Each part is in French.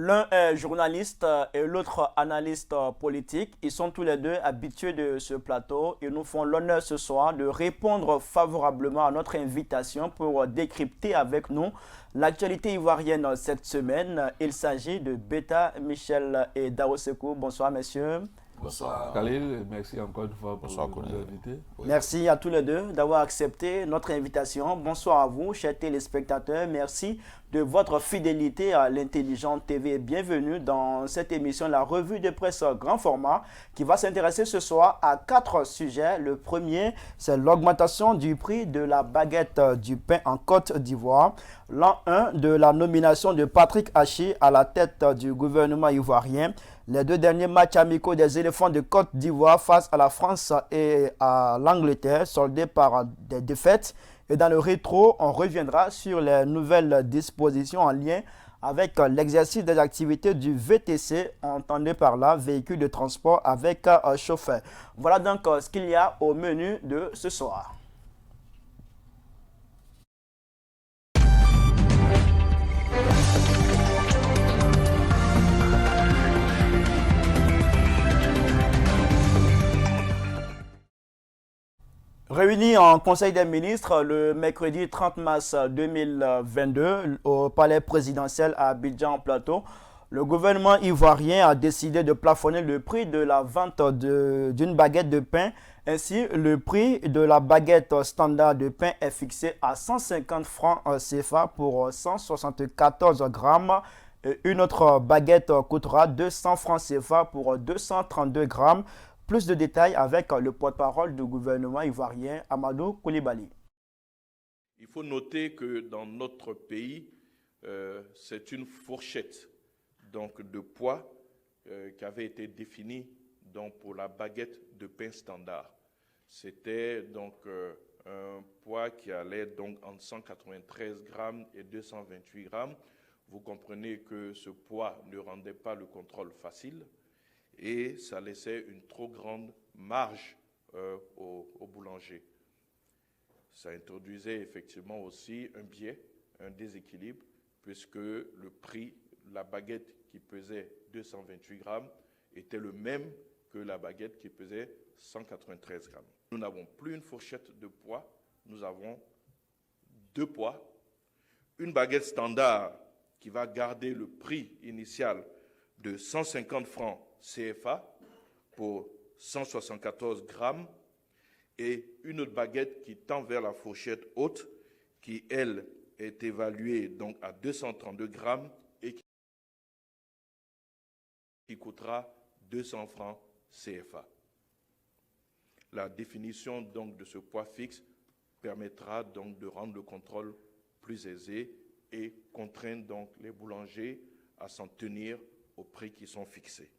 L'un est journaliste et l'autre analyste politique. Ils sont tous les deux habitués de ce plateau. Ils nous font l'honneur ce soir de répondre favorablement à notre invitation pour décrypter avec nous l'actualité ivoirienne cette semaine. Il s'agit de Beta, Michel et Dao Sekou. Bonsoir messieurs. Bonsoir Khalil, merci encore une fois pour nous inviter. Merci à tous les deux d'avoir accepté notre invitation. Bonsoir à vous, chers téléspectateurs. Merci de votre fidélité à l'Intelligente TV. Bienvenue dans cette émission, la revue de presse grand format, qui va s'intéresser ce soir à 4 sujets. Le premier, c'est l'augmentation du prix de la baguette du pain en Côte d'Ivoire. L'an 1 de la nomination de Patrick Hachi à la tête du gouvernement ivoirien. Les 2 derniers matchs amicaux des éléphants de Côte d'Ivoire face à la France et à l'Angleterre, soldés par des défaites. Et dans le rétro, on reviendra sur les nouvelles dispositions en lien avec l'exercice des activités du VTC, entendez par là, véhicule de transport avec chauffeur. Voilà donc ce qu'il y a au menu de ce soir. Réunis en Conseil des ministres le mercredi 30 mars 2022 au palais présidentiel à Abidjan Plateau, le gouvernement ivoirien a décidé de plafonner le prix de la vente d'une baguette de pain. Ainsi, le prix de la baguette standard de pain est fixé à 150 francs CFA pour 174 grammes. Une autre baguette coûtera 200 francs CFA pour 232 grammes. Plus de détails avec le porte-parole du gouvernement ivoirien, Amadou Koulibaly. Il faut noter que dans notre pays, c'est une fourchette donc, de poids qui avait été définie donc, pour la baguette de pain standard. C'était donc un poids qui allait donc entre 193 grammes et 228 grammes. Vous comprenez que ce poids ne rendait pas le contrôle facile. Et ça laissait une trop grande marge au boulanger. Ça introduisait effectivement aussi un biais, un déséquilibre, puisque le prix, la baguette qui pesait 228 grammes était le même que la baguette qui pesait 193 grammes. Nous n'avons plus une fourchette de poids, nous avons 2 poids. Une baguette standard qui va garder le prix initial de 150 francs CFA pour 174 grammes et une autre baguette qui tend vers la fourchette haute qui, elle, est évaluée donc à 232 grammes et qui coûtera 200 francs CFA. La définition donc de ce poids fixe permettra donc de rendre le contrôle plus aisé et contraindre donc les boulangers à s'en tenir aux prix qui sont fixés.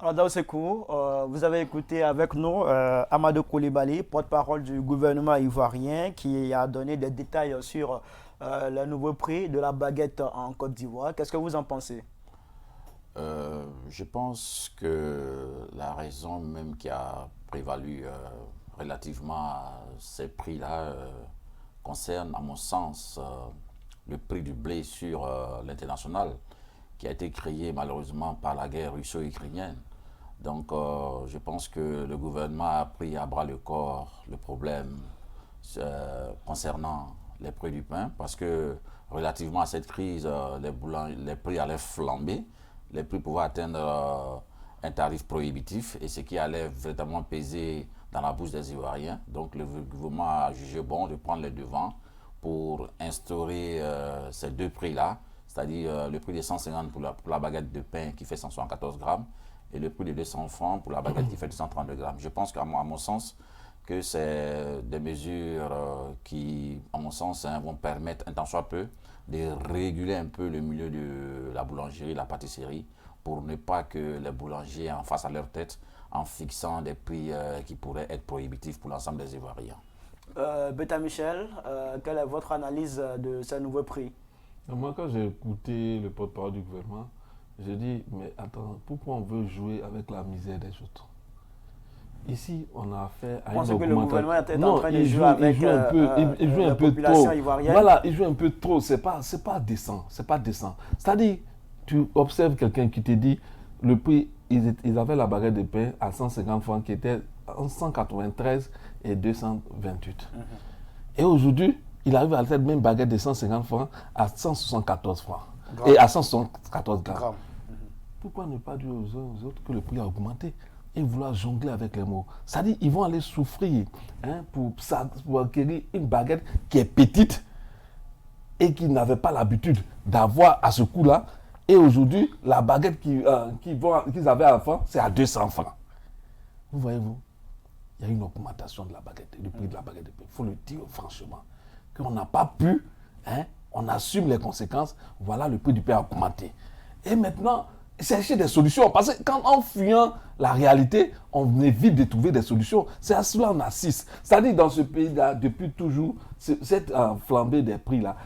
Alors, Dao Sekou, vous avez écouté avec nous Amadou Koulibaly, porte-parole du gouvernement ivoirien, qui a donné des détails sur le nouveau prix de la baguette en Côte d'Ivoire. Qu'est-ce que vous en pensez? Je pense que la raison même qui a prévalu relativement à ces prix-là concerne, à mon sens, le prix du blé sur l'international, qui a été créé malheureusement par la guerre russo-ukrainienne. Donc je pense que le gouvernement a pris à bras le corps le problème concernant les prix du pain, parce que relativement à cette crise, les prix allaient flamber, les prix pouvaient atteindre un tarif prohibitif, et ce qui allait véritablement peser dans la bouche des Ivoiriens. Donc le gouvernement a jugé bon de prendre les devants pour instaurer ces 2 prix-là, c'est-à-dire le prix de 150 pour la baguette de pain qui fait 174 grammes et le prix de 200 francs pour la baguette qui fait 232 grammes. Je pense qu'à mon sens, que c'est des mesures qui, à mon sens, vont permettre, un tant soit peu, de réguler un peu le milieu de la boulangerie, la pâtisserie, pour ne pas que les boulangers en fassent à leur tête en fixant des prix qui pourraient être prohibitifs pour l'ensemble des Ivoiriens. Beta Michel, quelle est votre analyse de ces nouveaux prix? Moi, quand j'ai écouté le porte-parole du gouvernement, j'ai dit, mais attends, pourquoi on veut jouer avec la misère des autres? Ici, on a affaire à une augmentation. Que le gouvernement est en train de jouer avec la population ivoirienne. Voilà, il joue un peu trop. C'est pas décent. C'est pas décent. C'est-à-dire, tu observes quelqu'un qui te dit, le prix, ils avaient la baguette de pain à 150 francs qui était en 193 et 228. Et aujourd'hui, il arrive à cette même baguette de 150 francs à 174 francs. Grave. Et à 174 grammes. Grave. Pourquoi ne pas dire aux uns aux autres que le prix a augmenté et vouloir jongler avec les mots? C'est-à-dire qu'ils vont aller souffrir pour acquérir une baguette qui est petite et qu'ils n'avaient pas l'habitude d'avoir à ce coût-là. Et aujourd'hui, la baguette qu'ils avaient avant, c'est à 200 francs. Vous voyez-vous, il y a une augmentation de la baguette, du prix de la baguette de pain. Il faut le dire franchement, qu'on n'a pas pu, on assume les conséquences, voilà, le prix du pain a augmenté. Et maintenant, chercher des solutions. Parce que quand en fuyant la réalité, on évite de trouver des solutions. C'est à cela qu'on assiste. C'est-à-dire dans ce pays-là, depuis toujours, cette flambée des prix-là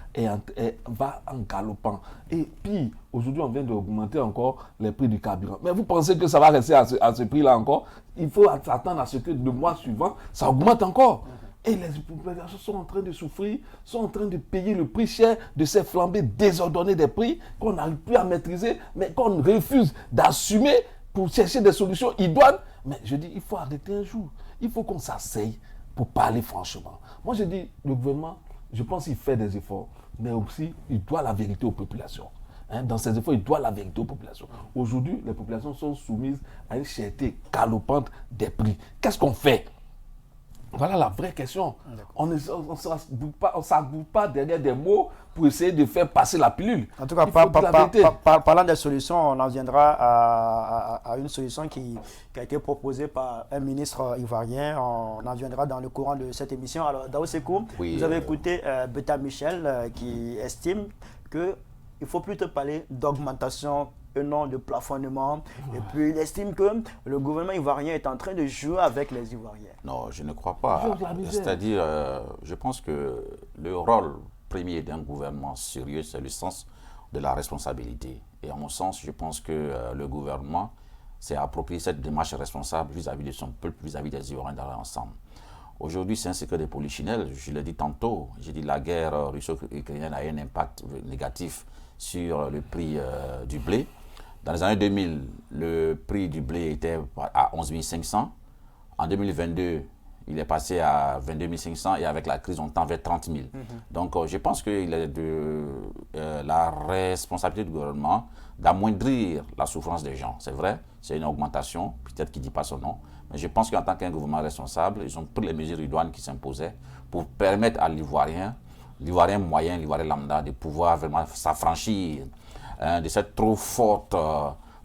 va en galopant. Et puis, aujourd'hui, on vient d'augmenter encore les prix du carburant. Mais vous pensez que ça va rester à ce prix-là encore? Il faut s'attendre à ce que le mois suivant, ça augmente encore. Et les populations sont en train de souffrir, sont en train de payer le prix cher de ces flambées désordonnées des prix qu'on n'arrive plus à maîtriser, mais qu'on refuse d'assumer pour chercher des solutions idoines. Mais je dis, il faut arrêter un jour. Il faut qu'on s'asseye pour parler franchement. Moi, je dis, le gouvernement, je pense qu'il fait des efforts, mais aussi, il doit la vérité aux populations. Dans ces efforts, il doit la vérité aux populations. Aujourd'hui, les populations sont soumises à une cherté galopante des prix. Qu'est-ce qu'on fait? Voilà la vraie question. On ne s'aboupe pas derrière des mots pour essayer de faire passer la pilule. En tout cas, parlant des solutions, on en viendra à une solution qui a été proposée par un ministre ivoirien. On en viendra dans le courant de cette émission. Alors, Daou Sekou, vous avez écouté Beta Michel qui estime qu'il faut plutôt parler d'augmentation et non de plafonnement. Et puis il estime que le gouvernement ivoirien est en train de jouer avec les Ivoiriens. Non, je ne crois pas. C'est-à-dire, je pense que le rôle premier d'un gouvernement sérieux, c'est le sens de la responsabilité. Et à mon sens, je pense que le gouvernement s'est approprié cette démarche responsable vis-à-vis de son peuple, vis-à-vis des Ivoiriens dans l'ensemble. Aujourd'hui, c'est un secret de polichinelle. Je l'ai dit tantôt. J'ai dit la guerre russo-ukrainienne a un impact négatif sur le prix du blé. Dans les années 2000, le prix du blé était à 11 500. En 2022, il est passé à 22 500 et avec la crise, on tend vers 30 000. Donc, je pense qu'il est de la responsabilité du gouvernement d'amoindrir la souffrance des gens. C'est vrai, c'est une augmentation, peut-être qu'il ne dit pas son nom, mais je pense qu'en tant qu'un gouvernement responsable, ils ont pris les mesures idoines qui s'imposaient pour permettre à l'Ivoirien moyen, l'Ivoirien lambda, de pouvoir vraiment s'affranchir de cette trop forte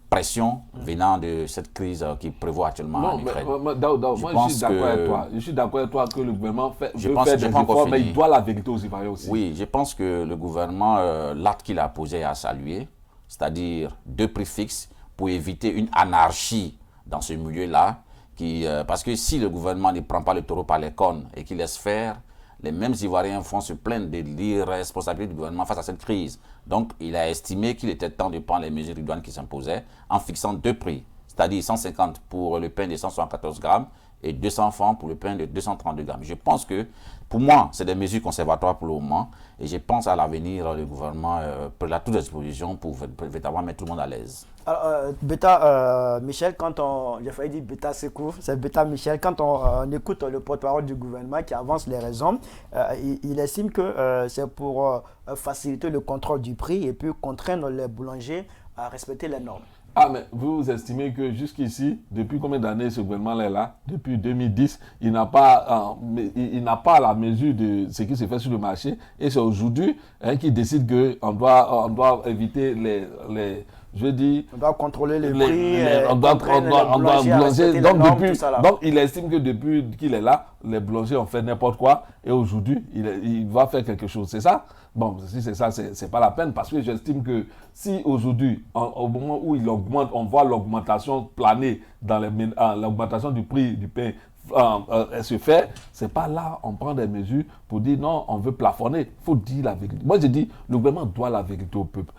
pression venant de cette crise qui prévaut actuellement en Ukraine. Moi, je suis d'accord avec toi. Je suis d'accord avec toi que le gouvernement veut faire des efforts, mais il doit la vérité aux Ivoiriens aussi. Oui, je pense que le gouvernement, l'acte qu'il a posé à saluer, c'est-à-dire 2 prix fixes pour éviter une anarchie dans ce milieu-là, parce que si le gouvernement ne prend pas le taureau par les cornes et qu'il laisse faire, les mêmes Ivoiriens vont se plaindre de l'irresponsabilité du gouvernement face à cette crise. Donc, il a estimé qu'il était temps de prendre les mesures idoines qui s'imposaient en fixant 2 prix, c'est-à-dire 150 pour le pain de 174 grammes et 200 francs pour le pain de 232 grammes. Je pense que, pour moi, c'est des mesures conservatoires pour le moment et je pense à l'avenir, le gouvernement prendra toutes les dispositions pour véritablement mettre tout le monde à l'aise. Alors, Beta Michel, j'ai failli dire Beta Sekou, c'est Beta Michel, quand on écoute le porte-parole du gouvernement qui avance les raisons, il estime que c'est pour faciliter le contrôle du prix et puis contraindre les boulangers à respecter les normes. Ah, mais vous estimez que jusqu'ici, depuis combien d'années ce gouvernement est là? Depuis 2010, il n'a pas la mesure de ce qui se fait sur le marché. Et c'est aujourd'hui qu'il décide qu'on doit éviter on doit contrôler les prix, on doit boulanger. Donc, il estime que depuis qu'il est là, les boulangers ont fait n'importe quoi. Et aujourd'hui, il va faire quelque chose. C'est ça? Bon, si c'est ça, c'est pas la peine parce que j'estime que si aujourd'hui, au moment où il augmente, on voit l'augmentation planer dans l'augmentation du prix du pain se fait, c'est pas là on prend des mesures pour dire non, on veut plafonner. Il faut dire la vérité. Moi, je dis, le gouvernement doit la vérité au peuple.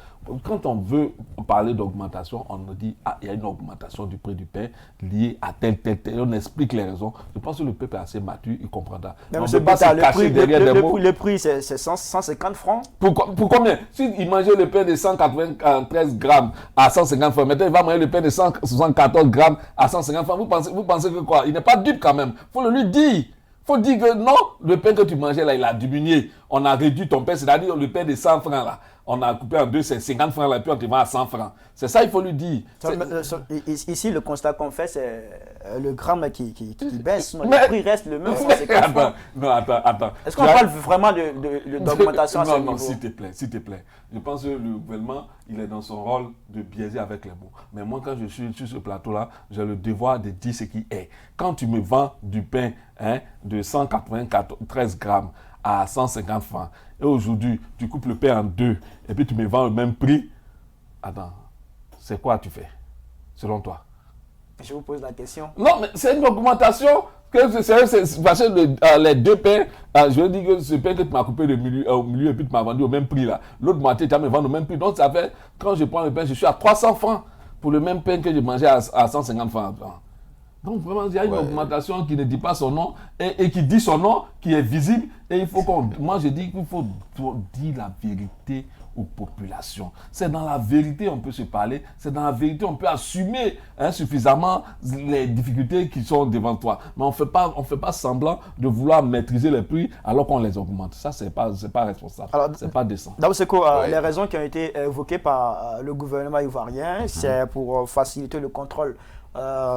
quand on veut parler d'augmentation, on nous dit il y a une augmentation du prix du pain liée à tel. On explique les raisons. Je pense que le peuple est assez mature, il comprendra. Mais on ne peut pas se cacher derrière des mots. Le prix, c'est 150 francs. Pour combien? S'il mangeait le pain de 193 grammes à 150 francs, maintenant il va manger le pain de 174 grammes à 150 francs. Vous pensez que quoi? Il n'est pas dupe quand même. Il faut le lui dire. Il faut dire que non, le pain que tu mangeais là, il a diminué. On a réduit ton pain, c'est-à-dire le pain de 100 francs là. On a coupé en deux, c'est 50 francs là, puis on te vend à 100 francs. C'est ça, il faut lui dire. Ici, le constat qu'on fait, c'est le gramme qui baisse. Le prix reste le même. 150 francs. Attends. Est-ce qu'on parle vraiment d'augmentation à ce niveau? Non, s'il te plaît. Je pense que le gouvernement, il est dans son rôle de biaiser avec les mots. Mais moi, quand je suis sur ce plateau-là, j'ai le devoir de dire ce qui est. Quand tu me vends du pain de 193 grammes à 150 francs, et aujourd'hui, tu coupes le pain en deux, et puis tu me vends le même prix, attends, c'est quoi tu fais, selon toi? Je vous pose la question. Non, mais c'est une augmentation. Parce que les deux pains, je veux dire que ce pain que tu m'as coupé au milieu et puis tu m'as vendu au même prix là. L'autre moitié, tu vas me vendre au même prix. Donc ça fait, quand je prends le pain, je suis à 300 francs pour le même pain que je mangeais à 150 francs. Donc vraiment, il y a une augmentation qui ne dit pas son nom et qui dit son nom, qui est visible. Et il faut moi je dis qu'il faut dire la vérité aux populations. C'est dans la vérité qu'on peut se parler, c'est dans la vérité qu'on peut assumer suffisamment les difficultés qui sont devant toi. Mais on fait pas semblant de vouloir maîtriser les prix alors qu'on les augmente. Ça, c'est pas responsable. C'est pas décent. D'abord, c'est quoi les raisons qui ont été évoquées par le gouvernement ivoirien, c'est pour faciliter le contrôle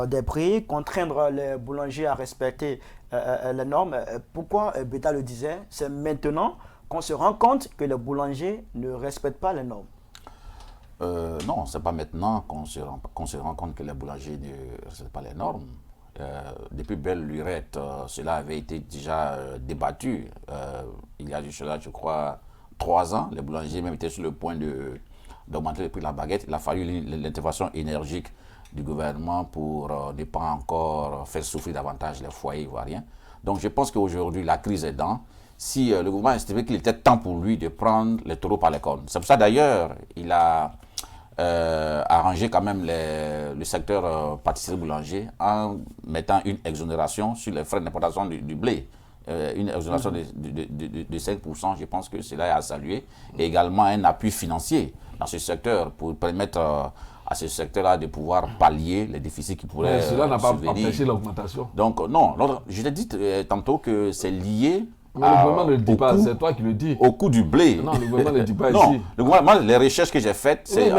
des prix, contraindre les boulangers à respecter les normes. Pourquoi Beta le disait? C'est maintenant qu'on se rend compte que les boulangers ne respectent pas les normes. Non, ce n'est pas maintenant qu'on se rend compte que les boulangers ne respectent pas les normes. Depuis belle lurette, cela avait été déjà débattu. Il y a eu cela, je crois, 3 ans. Les boulangers même étaient sur le point d'augmenter le prix de la baguette. Il a fallu l'intervention énergique du gouvernement pour ne pas encore faire souffrir davantage les foyers ivoiriens. Donc je pense qu'aujourd'hui, la crise est dans. Si le gouvernement estimait qu'il était temps pour lui de prendre les taureaux par les cornes. C'est pour ça d'ailleurs, il a arrangé quand même le secteur pâtisserie-boulanger en mettant une exonération sur les frais d'importation du blé. Une exonération de 5%, je pense que cela est à saluer. Et également un appui financier dans ce secteur pour permettre à ce secteur-là de pouvoir pallier les déficits qui pourraient cela n'a pas survenir. empêché l'augmentation. Donc non, je t'ai dit tantôt que c'est lié. Mais le gouvernement ne le dit pas, c'est toi qui le dis. Au coût du blé. Non, le gouvernement ne le dit pas non, ici. Le gouvernement, les recherches que j'ai faites, c'est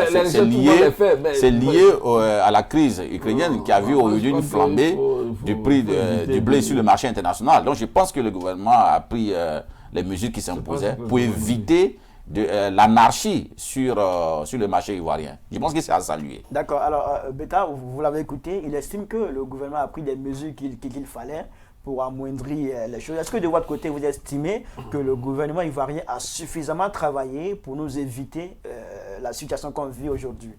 lié à la crise ukrainienne qui a vu aujourd'hui une flambée du prix du blé sur le marché international. Donc je pense que le gouvernement a pris les mesures qui s'imposaient pour éviter l'anarchie sur le marché ivoirien. Je pense que c'est à saluer. D'accord. Alors, Beta, vous l'avez écouté, il estime que le gouvernement a pris des mesures qu'il fallait pour amoindrir les choses. Est-ce que de votre côté, vous estimez que le gouvernement ivoirien a suffisamment travaillé pour nous éviter la situation qu'on vit aujourd'hui?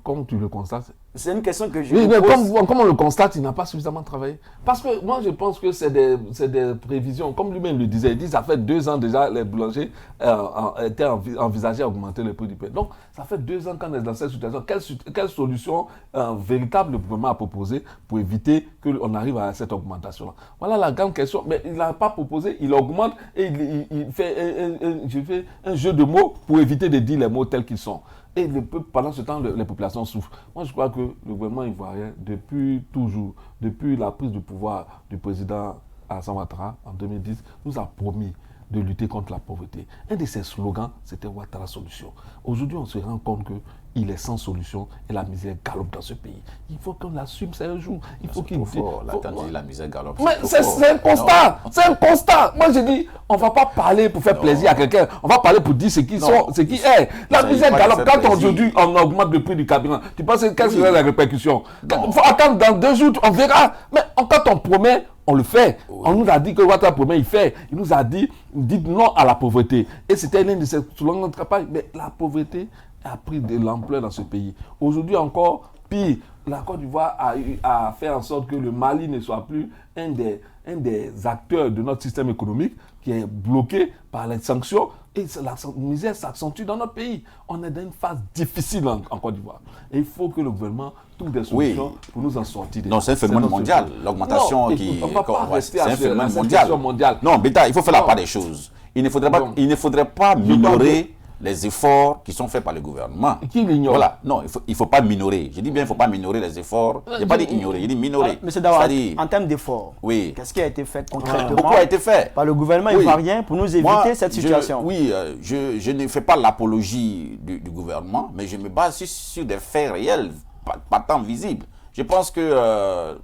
Comme tu le constates. C'est une question que je pose. Comme on le constate, il n'a pas suffisamment travaillé. Parce que moi, je pense que c'est des prévisions. Comme lui-même le disait, il dit ça fait 2 ans déjà, les boulangers étaient envisagés à augmenter le prix du pain. Donc, ça fait 2 ans qu'on est dans cette situation. Quelle solution véritable le gouvernement a proposé pour éviter qu'on arrive à cette augmentation-là? Voilà la grande question. Mais il n'a pas proposé, il augmente et il fait un jeu de mots pour éviter de dire les mots tels qu'ils sont. Et pendant ce temps, les populations souffrent. Moi, je crois que le gouvernement ivoirien, depuis toujours, depuis la prise du pouvoir du président Alassane Ouattara en 2010, nous a promis de lutter contre la pauvreté. Un de ses slogans, c'était Ouattara Solution. Aujourd'hui, on se rend compte qu'il est sans solution et la misère galope dans ce pays. Il faut qu'on l'assume, c'est un jour. Il faut qu'il dise. La misère galope. Mais c'est un constat. C'est un constat. Moi, je dis, on ne va pas parler pour faire plaisir à quelqu'un. On va parler pour dire ce qui est. La misère galope. Quand aujourd'hui, on augmente le prix du carburant, tu penses quelles seraient les répercussions? Il faut attendre dans 2 jours, on verra. Mais quand on promet, on le fait. Oui. On nous a dit que Ouattara promet, il fait. Il nous a dit, dites non à la pauvreté. Et c'était l'un de ses slogans de campagne. Mais la pauvreté a pris de l'ampleur dans ce pays. Aujourd'hui encore, pire, la Côte d'Ivoire a fait en sorte que le Mali ne soit plus un des acteurs de notre système économique. qui est bloqué par les sanctions et la misère s'accentue dans notre pays. On est dans une phase difficile en Côte d'Ivoire. Et il faut que le gouvernement trouve des solutions pour nous en sortir. Non, c'est un phénomène mondial. L'augmentation c'est un phénomène mondial. Non, Beta, il faut faire la part des choses. Il ne faudrait pas minorer les efforts qui sont faits par le gouvernement. Qui l'ignore? Voilà. Non, il ne faut pas minorer. Je dis bien, il ne faut pas minorer les efforts. Je n'ai pas dit ignorer, j'ai dit minorer. Monsieur Dawa, en termes d'efforts, oui. Qu'est-ce qui a été fait concrètement beaucoup a été fait par le gouvernement ivoirien pour nous éviter cette situation? Je ne fais pas l'apologie du gouvernement, mais je me base sur des faits réels, pas tant visibles. Je pense que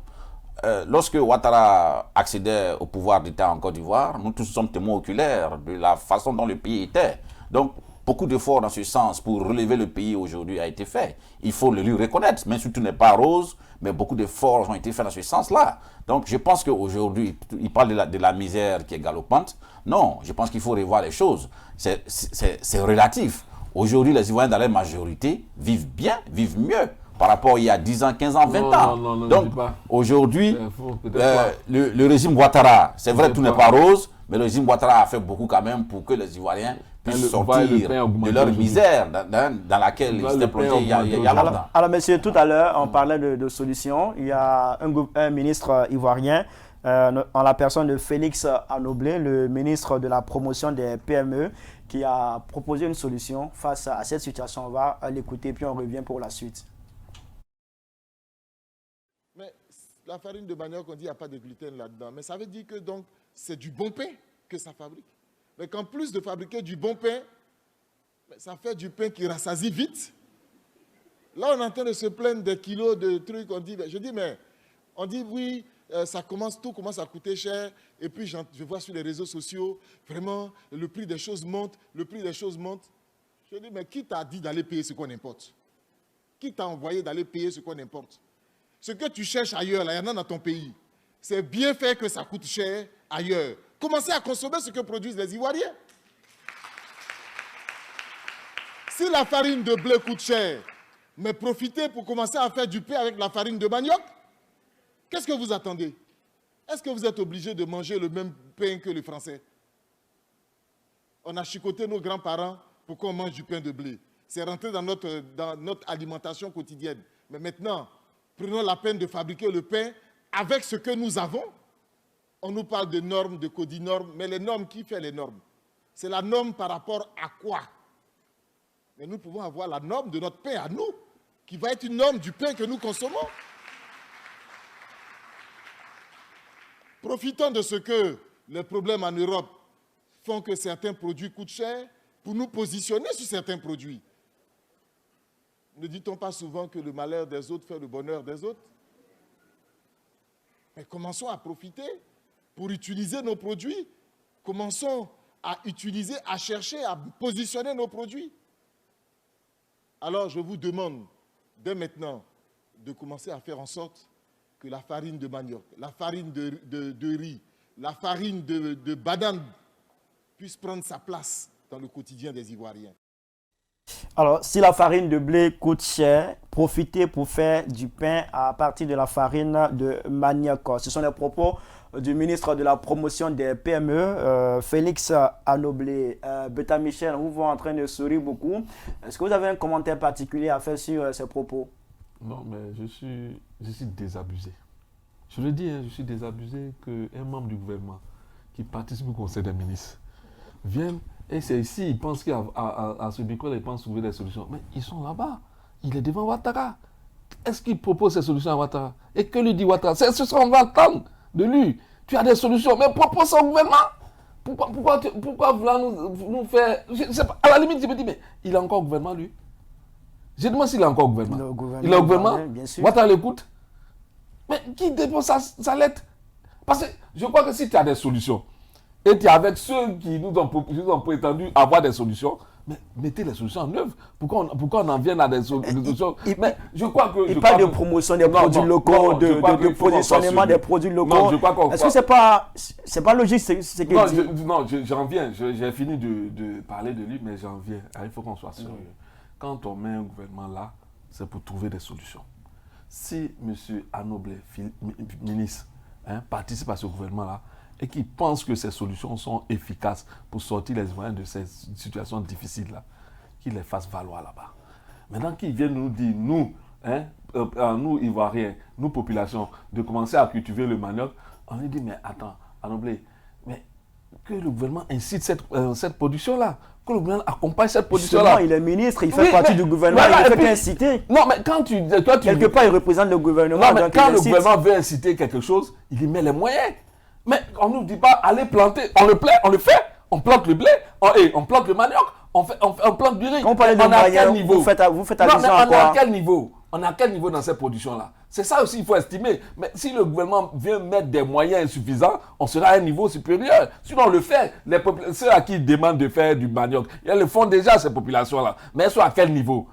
lorsque Ouattara accédait au pouvoir d'État en Côte d'Ivoire, nous tous sommes témoins oculaires de la façon dont le pays était. Donc, beaucoup d'efforts dans ce sens pour relever le pays aujourd'hui a été fait. Il faut le lui reconnaître, mais surtout n'est pas rose, mais beaucoup d'efforts ont été faits dans ce sens-là. Donc je pense qu'aujourd'hui, il parle de la misère qui est galopante. Non, je pense qu'il faut revoir les choses. C'est relatif. Aujourd'hui, les Ivoiriens dans leur majorité vivent bien, vivent mieux par rapport à il y a 10 ans, 15 ans, 20 ans. Non, donc aujourd'hui, le régime Ouattara, c'est vrai, tout n'est pas rose, mais le régime Ouattara a fait beaucoup quand même pour que les Ivoiriens puissent sortir de leur misère dans laquelle ils étaient plongés il y a longtemps. Alors, monsieur, tout à l'heure, on parlait de solutions. Il y a un ministre ivoirien, en la personne de Félix Anoblé, le ministre de la promotion des PME, qui a proposé une solution face à cette situation. On va l'écouter, puis on revient pour la suite. Mais la farine de manioc, on dit qu'il n'y a pas de gluten là-dedans. Mais ça veut dire que donc c'est du bon pain que ça fabrique. Mais qu'en plus de fabriquer du bon pain, ça fait du pain qui rassasie vite. Là, on est en train de se plaindre des kilos de trucs. On dit oui, tout commence à coûter cher. Et puis, je vois sur les réseaux sociaux, vraiment, le prix des choses monte, Je dis, mais qui t'a dit d'aller payer ce qu'on importe? Qui t'a envoyé d'aller payer ce qu'on importe? Ce que tu cherches ailleurs, là, il y en a dans ton pays. C'est bien fait que ça coûte cher ailleurs. Commencez à consommer ce que produisent les Ivoiriens. Si la farine de blé coûte cher, mais profitez pour commencer à faire du pain avec la farine de manioc, qu'est-ce que vous attendez? Est-ce que vous êtes obligé de manger le même pain que les Français? On a chicoté nos grands-parents pour qu'on mange du pain de blé. C'est rentré dans notre alimentation quotidienne. Mais maintenant, prenons la peine de fabriquer le pain avec ce que nous avons. On nous parle de normes, de codinormes, mais les normes, qui fait les normes? C'est la norme par rapport à quoi? Mais nous pouvons avoir la norme de notre pain à nous, qui va être une norme du pain que nous consommons. Profitons de ce que les problèmes en Europe font que certains produits coûtent cher pour nous positionner sur certains produits. Ne dit-on pas souvent que le malheur des autres fait le bonheur des autres? Mais commençons à profiter pour utiliser nos produits. Commençons à utiliser, à chercher, à positionner nos produits. Alors je vous demande dès maintenant de commencer à faire en sorte que la farine de manioc, la farine de riz, la farine de banane puisse prendre sa place dans le quotidien des Ivoiriens. Alors, si la farine de blé coûte cher, profitez pour faire du pain à partir de la farine de manioc. Ce sont les propos du ministre de la promotion des PME, Félix Anoblé. Beta Michel, vous vous en train de sourire beaucoup. Est-ce que vous avez un commentaire particulier à faire sur ces propos? Non, mais je suis désabusé. Je le dis, je suis désabusé qu'un membre du gouvernement qui participe au Conseil des ministres vienne. Et c'est ici, ils pensent qu'à ce micro, ils pensent trouver des solutions. Mais ils sont là-bas. Il est devant Ouattara. Est-ce qu'il propose ces solutions à Ouattara? Et que lui dit Ouattara? C'est ce qu'on va attendre de lui. Tu as des solutions, mais propose ça au gouvernement. Pourquoi vouloir nous faire... À la limite, je me dis, mais il a encore au gouvernement, lui? Je demande s'il a encore au gouvernement. Il est au gouvernement? Bien sûr. Ouattara l'écoute. Mais qui dépose sa lettre? Parce que je crois que si tu as des solutions, et tu es avec ceux qui nous ont prétendu avoir des solutions, mais mettez les solutions en œuvre. Pourquoi on en vient à des solutions? Mais je crois que... Il parle de promotion des produits locaux, de positionnement des produits locaux. Est-ce que c'est pas logique ce qu'il dit? Non, j'en viens. J'ai fini de parler de lui, mais j'en viens. Il faut qu'on soit sérieux. Quand on met un gouvernement là, c'est pour trouver des solutions. Si M. Anoblé, ministre, participe à ce gouvernement-là, et qui pense que ces solutions sont efficaces pour sortir les Ivoiriens de ces situations difficiles-là, qu'ils les fassent valoir là-bas. Maintenant, qu'ils viennent nous dire, nous, nous Ivoiriens, nous populations, de commencer à cultiver le manioc, on lui dit, mais attends, Anoblé, mais que le gouvernement incite cette production-là, que le gouvernement accompagne cette production-là. Justement, il est ministre, il fait partie du gouvernement, voilà, il ne fait qu'inciter. Non, mais quand quelque part, il représente le gouvernement. Non, mais donc quand le gouvernement veut inciter quelque chose, il y met les moyens. Mais on ne nous dit pas, allez planter, on le fait, on plante le blé, on plante le manioc, on plante du riz. Quand on parle de moyens, vous faites allusion à quoi? On est à quel niveau? On est à quel niveau dans cette production-là? C'est ça aussi, il faut estimer. Mais si le gouvernement vient mettre des moyens insuffisants, on sera à un niveau supérieur. Sinon, on le fait. Ceux à qui ils demandent de faire du manioc, ils le font déjà, ces populations-là. Mais elles sont à quel niveau?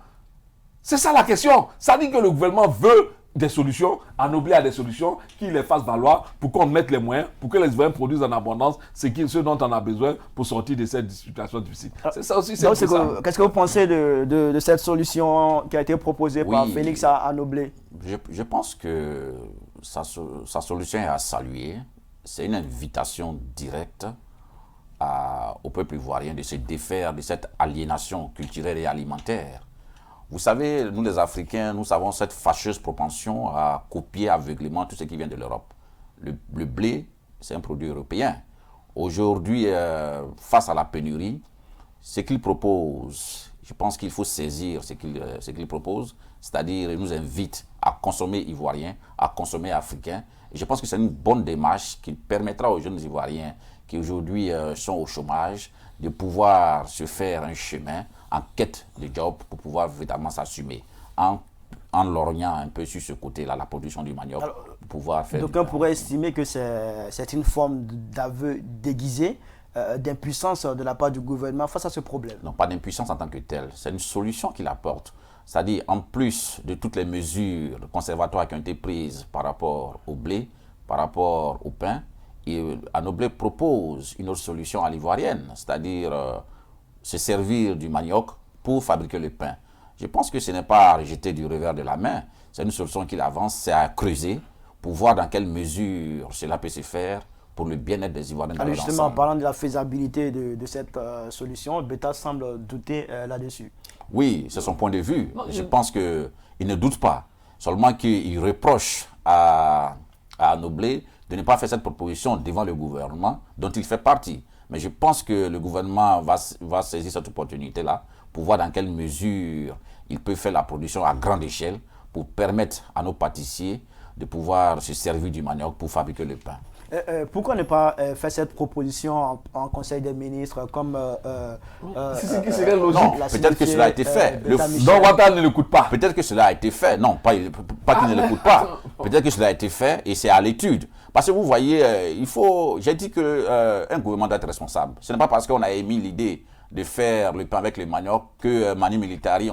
C'est ça la question. Ça dit que le gouvernement veut des solutions, Anoblé a des solutions, qu'il les fasse valoir pour qu'on mette les moyens, pour que les Ivoiriens produisent en abondance ce dont on a besoin pour sortir de cette situation difficile. C'est ça aussi. Qu'est-ce que vous pensez de cette solution qui a été proposée par Félix Anoblé? Je pense que sa solution est à saluer. C'est une invitation directe au peuple ivoirien de se défaire de cette aliénation culturelle et alimentaire. Vous savez, nous les Africains, nous avons cette fâcheuse propension à copier aveuglément tout ce qui vient de l'Europe. Le blé, c'est un produit européen. Aujourd'hui, face à la pénurie, ce qu'il propose, je pense qu'il faut saisir ce qu'il propose, c'est-à-dire il nous invite à consommer ivoirien, à consommer africain. Et je pense que c'est une bonne démarche qui permettra aux jeunes Ivoiriens qui aujourd'hui sont au chômage de pouvoir se faire un chemin en quête de job pour pouvoir véritablement s'assumer en lorgnant un peu sur ce côté-là, la production du manioc, pour pouvoir faire... Donc on pourrait estimer que c'est une forme d'aveu déguisé, d'impuissance de la part du gouvernement face à ce problème. Non, pas d'impuissance en tant que telle, c'est une solution qu'il apporte. C'est-à-dire, en plus de toutes les mesures conservatoires qui ont été prises par rapport au blé, par rapport au pain, Anoblé propose une autre solution à l'ivoirienne, c'est-à-dire se servir du manioc pour fabriquer le pain. Je pense que ce n'est pas à rejeter du revers de la main, c'est une solution qu'il avance, c'est à creuser pour voir dans quelle mesure cela peut se faire pour le bien-être des Ivoiriens dans leur ensemble. Justement, en parlant de la faisabilité de cette solution, Beta semble douter là-dessus. Oui, c'est son point de vue. Je pense qu'il ne doute pas, seulement qu'il reproche à Anoblé de ne pas faire cette proposition devant le gouvernement dont il fait partie. Mais je pense que le gouvernement va saisir cette opportunité-là pour voir dans quelle mesure il peut faire la production à grande échelle pour permettre à nos pâtissiers de pouvoir se servir du manioc pour fabriquer le pain. Pourquoi ne pas faire cette proposition en Conseil des ministres comme... c'est qui serait logique. Non, peut-être que cela a été fait. Donc Ouattara ne l'écoute pas. Peut-être que cela a été fait. Non, pas qu'il ne l'écoute pas. Peut-être que cela a été fait et c'est à l'étude. Parce que vous voyez, j'ai dit qu'un gouvernement doit être responsable. Ce n'est pas parce qu'on a émis l'idée de faire le pain avec le manioc que Mani Militari,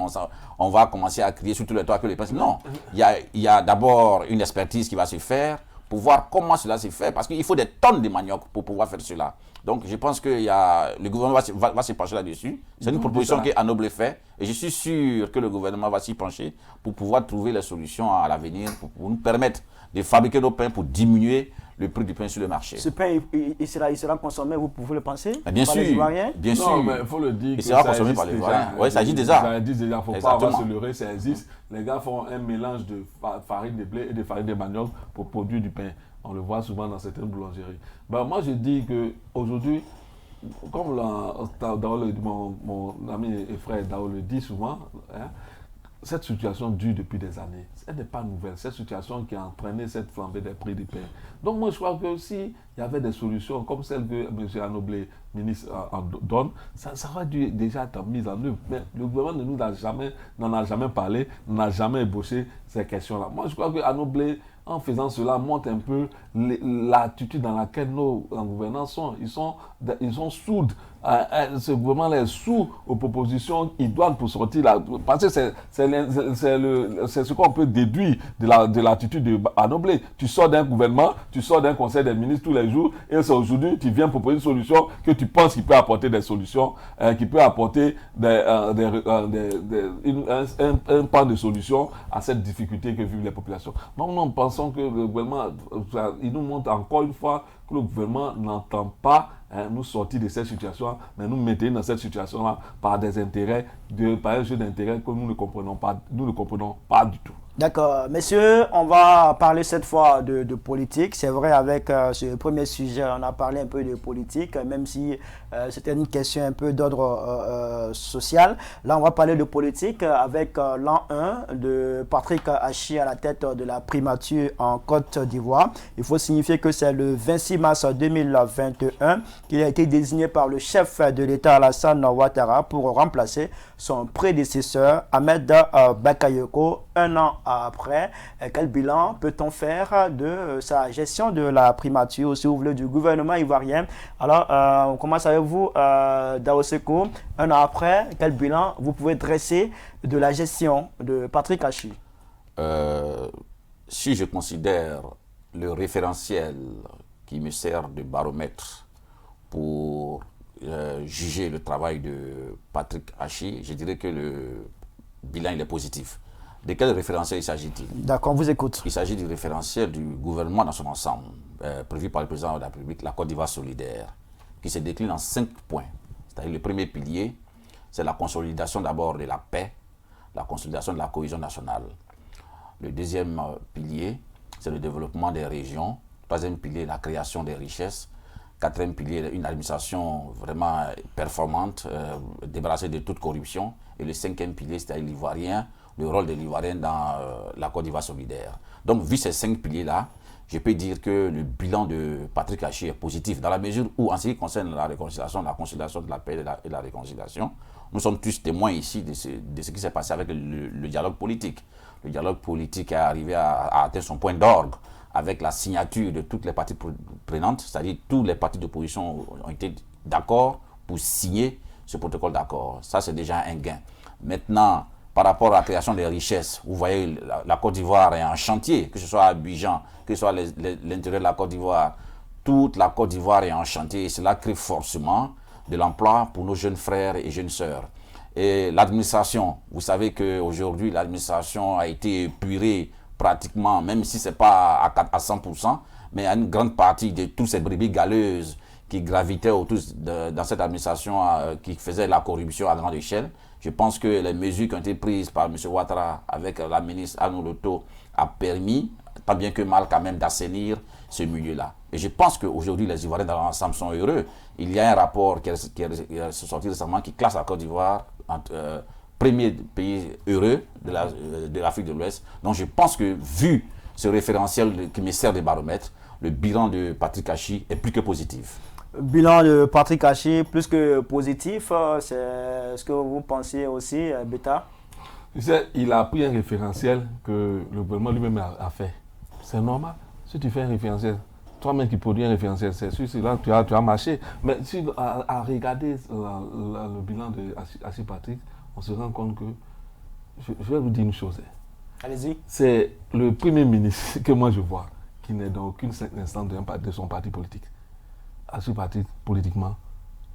on va commencer à crier sur tous les toits que les pains... Non, il y a d'abord une expertise qui va se faire pour voir comment cela se fait, parce qu'il faut des tonnes de manioc pour pouvoir faire cela. Donc je pense que le gouvernement va se pencher là-dessus. C'est une proposition qu'Anoblé fait, et je suis sûr que le gouvernement va s'y pencher pour pouvoir trouver les solutions à l'avenir, pour nous permettre de fabriquer nos pains pour diminuer le prix du pain sur le marché. Ce pain, il sera consommé, vous le pensez? Bien sûr, bien sûr. Non, mais il faut le dire. Il sera consommé par les Ivoiriens. Oui, ça existe déjà. Ça existe déjà, il ne faut pas avoir se leurrer, ça existe. Les gars font un mélange de farine de blé et de farine de manioc pour produire du pain. On le voit souvent dans certaines boulangeries. Ben, moi, je dis qu'aujourd'hui, comme mon ami et frère Dao le dit souvent, hein, cette situation dure depuis des années. Elle n'est pas nouvelle. Cette situation qui a entraîné cette flambée des prix du pain. Donc moi, je crois que s'il y avait des solutions comme celle que M. Anoblé, ministre, donne, ça aurait dû déjà être mis en œuvre. Mais le gouvernement n'en a jamais parlé, n'a jamais ébauché ces questions-là. Moi, je crois que Anoblé, en faisant cela, montre un peu l'attitude dans laquelle nos gouvernants sont. Ils sont sourds. Ce gouvernement est sourd aux propositions idoines pour sortir là. Parce que c'est ce qu'on peut déduire de l'attitude de Anoblé. Tu sors d'un gouvernement, tu sors d'un conseil des ministres tous les jours, et c'est aujourd'hui tu viens proposer une solution que tu penses qu'il peut apporter des solutions, qui peut apporter un plan de solution à cette difficulté que vivent les populations. Donc nous pensons que le gouvernement, il nous montre encore une fois que le gouvernement n'entend pas nous sortir de cette situation, mais nous maintenir dans cette situation-là par des intérêts, par un jeu d'intérêts que nous ne comprenons pas du tout. D'accord. Messieurs, on va parler cette fois de politique. C'est vrai, avec ce premier sujet, on a parlé un peu de politique, même si c'était une question un peu d'ordre social. Là, on va parler de politique avec l'an 1 de Patrick Achi à la tête de la primature en Côte d'Ivoire. Il faut signifier que c'est le 26 mars 2021 qu'il a été désigné par le chef de l'État Alassane Ouattara pour remplacer son prédécesseur Ahmed Bakayoko un an après. Quel bilan peut-on faire de sa gestion de la primature, si vous voulez, du gouvernement ivoirien? Alors, on commence avec vous, Daoseko. Un an après, quel bilan vous pouvez dresser de la gestion de Patrick Achi? Si je considère le référentiel qui me sert de baromètre pour juger le travail de Patrick Achi, je dirais que le bilan il est positif. De quel référentiel il s'agit-il? D'accord, on vous écoute. Il s'agit du référentiel du gouvernement dans son ensemble, prévu par le président de la République, la Côte d'Ivoire solidaire, qui se décline en 5 points. C'est-à-dire le premier pilier, c'est la consolidation d'abord de la paix, la consolidation de la cohésion nationale. Le deuxième pilier, c'est le développement des régions. Troisième pilier, la création des richesses. Quatrième pilier, une administration vraiment performante, débarrassée de toute corruption. Et le cinquième pilier, c'est-à-dire l'Ivoirien, le rôle de l'Ivoirien dans la Côte d'Ivoire solidaire. Donc, vu ces 5 piliers-là, je peux dire que le bilan de Patrick Achi est positif, dans la mesure où, en ce qui concerne la réconciliation, la consolidation de la paix et la réconciliation, nous sommes tous témoins ici de ce qui s'est passé avec le dialogue politique. Le dialogue politique est arrivé à atteindre son point d'orgue avec la signature de toutes les parties prenantes, c'est-à-dire tous les partis d'opposition ont été d'accord pour signer ce protocole d'accord. Ça, c'est déjà un gain. Maintenant, par rapport à la création des richesses, vous voyez, la Côte d'Ivoire est en chantier, que ce soit à Abidjan, que ce soit l'intérieur de la Côte d'Ivoire. Toute la Côte d'Ivoire est en chantier et cela crée forcément de l'emploi pour nos jeunes frères et jeunes sœurs. Et l'administration, vous savez qu'aujourd'hui, l'administration a été épurée pratiquement, même si ce n'est pas à 100%, mais à une grande partie de toutes ces brebis galeuses qui gravitaient autour dans cette administration qui faisait la corruption à grande échelle. Je pense que les mesures qui ont été prises par M. Ouattara avec la ministre Arnaud Loto a permis, tant bien que mal quand même, d'assainir ce milieu-là. Et je pense qu'aujourd'hui, les Ivoiriens dans l'ensemble sont heureux. Il y a un rapport qui est sorti récemment qui classe la Côte d'Ivoire premier pays heureux de l'Afrique de l'Ouest. Donc je pense que, vu ce référentiel qui me sert de baromètre, le bilan de Patrick Achi est plus que positif. Bilan de Patrick Achi plus que positif, c'est ce que vous pensez aussi, Beta? Il a pris un référentiel que le gouvernement lui-même a fait. C'est normal. Si tu fais un référentiel, toi-même qui produis un référentiel, c'est sûr, là tu as marché. Mais si à regarder le bilan de Achi Patrick, on se rend compte que, je vais vous dire une chose. Allez-y. C'est le premier ministre que moi je vois qui n'est dans aucune instance de son parti politique. Achi Patrick, politiquement,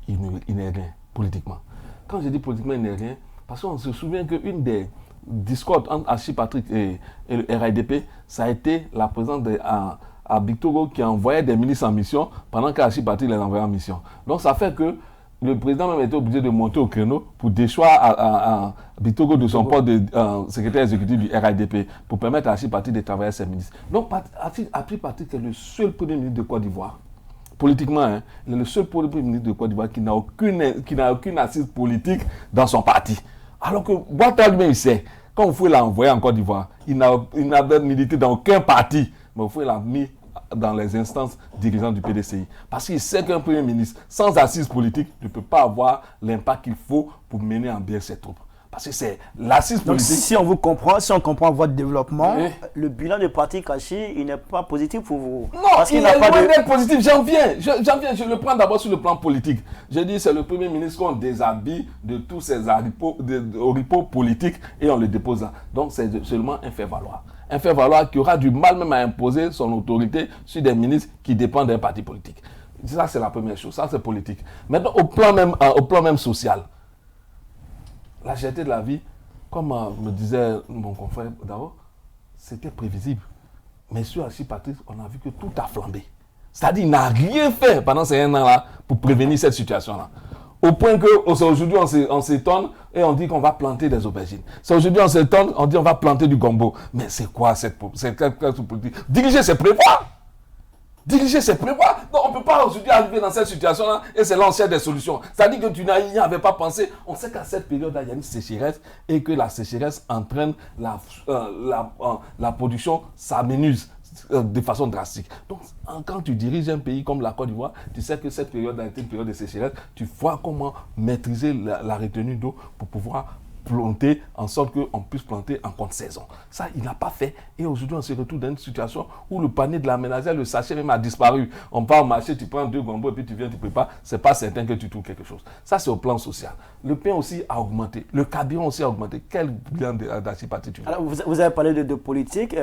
il n'est rien, politiquement. Quand je dis politiquement, il n'est rien, parce qu'on se souvient qu'une des discordes entre Achi Patrick et le RIDP, ça a été la présence à Victogo qui envoyait des ministres en mission pendant qu'Achi Patrick les envoyait en mission. Donc ça fait que le président même était obligé de monter au créneau pour déchoir à Victogo de son poste de secrétaire exécutif du RIDP pour permettre à Achi Patrick de travailler ses ministres. Donc Achi Patrick est le seul premier ministre de Côte d'Ivoire. Politiquement, il est le seul premier ministre de Côte d'Ivoire qui n'a aucune assise politique dans son parti. Alors que Ouattara lui-même, il sait, quand vous pouvez l'envoyer en Côte d'Ivoire, il n'avait milité dans aucun parti, mais vous pouvez l'a mis dans les instances dirigeantes du PDCI. Parce qu'il sait qu'un premier ministre sans assise politique ne peut pas avoir l'impact qu'il faut pour mener en bien ses troupes. Parce que c'est l'assise politique. Donc si on vous comprend, si on comprend votre développement, le bilan de Patrick Achi, il n'est pas positif pour vous. Non, parce il est loin d'être positif. J'en viens. Je le prends d'abord sur le plan politique. Je dis c'est le premier ministre qu'on déshabille de tous ces oripeaux politiques et on le dépose là. Donc c'est seulement un faire-valoir. Un faire-valoir qui aura du mal même à imposer son autorité sur des ministres qui dépendent d'un parti politique. Ça c'est la première chose. Ça c'est politique. Maintenant au plan même social. La cherté de la vie, comme me disait mon confrère d'abord, c'était prévisible. Mais sur Achi Patrick, on a vu que tout a flambé. C'est-à-dire qu'il n'a rien fait pendant ces 1 an-là pour prévenir cette situation-là. Au point qu'aujourd'hui, on s'étonne et on dit qu'on va planter des aubergines. C'est aujourd'hui, on s'étonne, on dit qu'on va planter du gombo. Mais c'est quoi cette politique? Diriger, c'est prévoir. Diriger, c'est prévoir. Donc, on ne peut pas aujourd'hui arriver dans cette situation-là et c'est l'ancien des solutions. C'est-à-dire que tu n'y avais pas pensé. On sait qu'à cette période-là, il y a une sécheresse et que la sécheresse entraîne la production s'amenuise de façon drastique. Donc, quand tu diriges un pays comme la Côte d'Ivoire, tu sais que cette période a été une période de sécheresse. Tu vois comment maîtriser la retenue d'eau pour pouvoir planter en sorte qu'on puisse planter en contre-saison. Ça, il n'a pas fait. Et aujourd'hui, on se retrouve dans une situation où le panier de la ménagère, le sachet même a disparu. On part au marché, tu prends 2 gombos et puis tu viens, tu prépares. Ce n'est pas certain que tu trouves quelque chose. Ça, c'est au plan social. Le pain aussi a augmenté. Le carburant aussi a augmenté. Quel bilan d'Achille particulier? Alors, vous avez parlé de politique.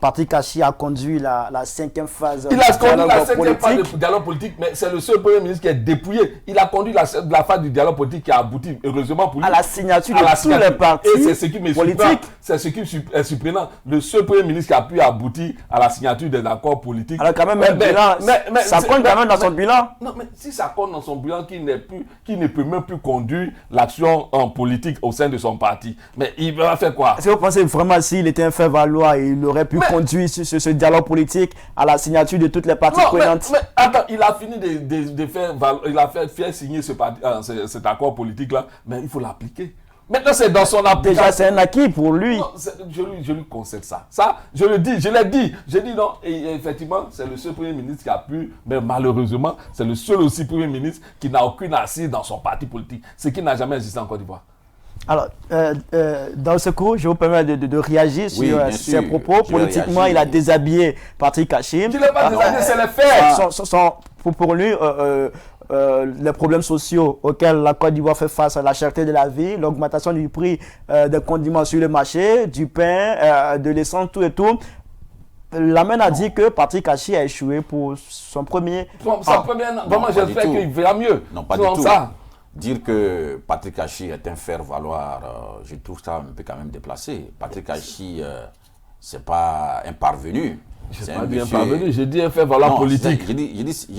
Patrick Achi a conduit la 5e phase. Il a conduit la 5e phase du dialogue politique, mais c'est le seul Premier ministre qui est dépouillé. Il a conduit la phase du dialogue politique qui a abouti, heureusement pour lui, à la signature de tous les partis et c'est ce qui me politiques. C'est ce qui est surprenant. Le seul Premier ministre qui a pu aboutir à la signature des accords politiques. Alors quand même, ça compte quand même dans son bilan. Non, mais si ça compte dans son bilan, qui ne peut même plus conduire l'action en politique au sein de son parti, mais il va faire quoi? Est-ce que vous pensez vraiment s'il était un fait-valoir, il aurait pu conduire ce dialogue politique à la signature de toutes les parties prenantes? Mais attends, il a fini de faire signer cet accord politique-là, mais il faut l'appliquer. Maintenant, c'est dans son application. Déjà, c'est un acquis pour lui. Non, je lui concède ça. Ça, je le dis, je l'ai dit. J'ai dit non. Et effectivement, c'est le seul Premier ministre qui a pu, mais malheureusement, c'est le seul aussi Premier ministre qui n'a aucune assise dans son parti politique. Ce qui n'a jamais existé en Côte d'Ivoire. Alors, dans ce coup, je vous permets de réagir sur ses propos. Politiquement, il a déshabillé Patrick Achi. Je ne l'ai pas déshabillé, c'est les faits. Pour lui, les problèmes sociaux auxquels la Côte d'Ivoire fait face, la cherté de la vie, l'augmentation du prix des condiments sur le marché, du pain, de l'essence, tout et tout. L'Amen a dit que Patrick Achi a échoué pour son premier... Vraiment, j'espère qu'il verra mieux. Non, pas du tout. Ça. Dire que Patrick Achi est un faire-valoir, je trouve ça un peu quand même déplacé. Patrick Achi, c'est pas un parvenu. C'est pas bien parvenu, j'ai dit un faire-valoir politique. J'ai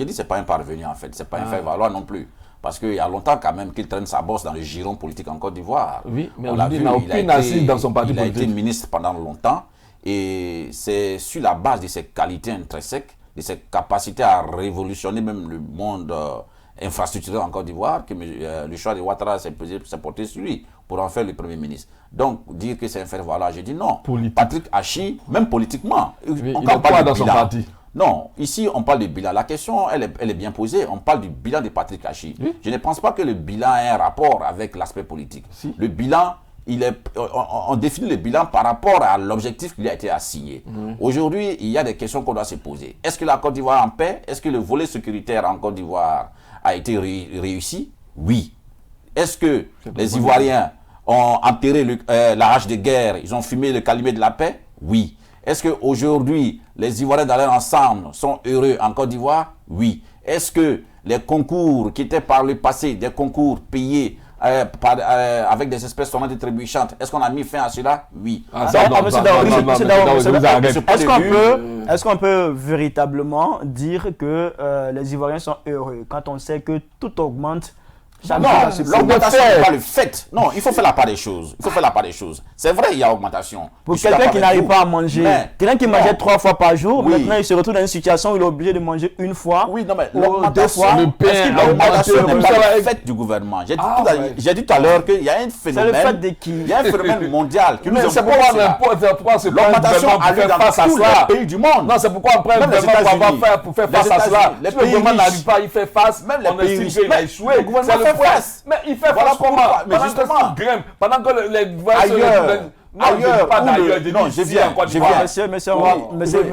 dit c'est pas un parvenu en fait, c'est pas un faire-valoir non plus. Parce qu'il y a longtemps quand même qu'il traîne sa bosse dans le giron politique en Côte d'Ivoire. Oui, mais aujourd'hui, il n'a aucune assise dans son parti politique. Il a été ministre pendant longtemps et c'est sur la base de ses qualités intrinsèques, de ses capacités à révolutionner même le monde infrastructurel en Côte d'Ivoire que le choix de Ouattara s'est porté sur lui pour en faire le Premier ministre. Donc, dire que c'est un faire-valoir, j'ai dit non. Patrick Achi, même politiquement, oui, on parle dans son parti. Non, ici, on parle du bilan. La question, elle est bien posée. On parle du bilan de Patrick Achi. Oui. Je ne pense pas que le bilan ait un rapport avec l'aspect politique. Si. Le bilan, on définit le bilan par rapport à l'objectif qui lui a été assigné. Aujourd'hui, il y a des questions qu'on doit se poser. Est-ce que la Côte d'Ivoire est en paix? Est-ce que le volet sécuritaire en Côte d'Ivoire a été réussi? Oui. Est-ce que les Ivoiriens ont enterré la hache de guerre, ils ont fumé le calumet de la paix? Oui. Est-ce qu'aujourd'hui, les Ivoiriens dans leur ensemble sont heureux en Côte d'Ivoire? Oui. Est-ce que les concours qui étaient par le passé, des concours payés avec des espèces tournantes et trébuchantes, est-ce qu'on a mis fin à cela? Oui. Est-ce qu'on peut véritablement dire que les Ivoiriens sont heureux quand on sait que tout augmente? Non, l'augmentation n'est pas le fait. Non, il faut faire la part des choses. C'est vrai, il y a augmentation. Pour quelqu'un qui n'arrive pas à manger, quelqu'un qui mangeait 3 fois par jour, maintenant il se retrouve dans une situation où il est obligé de manger 1 fois. Oui, non, mais l'augmentation n'est pas le fait du gouvernement. J'ai dit tout à l'heure qu'il y a un phénomène. C'est le fait de qui? Il y a un phénomène mondial qui nous c'est pourquoi l'augmentation a lieu dans tous les pays du monde. Non, c'est pourquoi on prend le gouvernement pour faire face à cela. Le gouvernement n'arrive pas, il fait face. Même les pays riches, il a échoué. Mais il fait face comment? Mais justement, pendant que les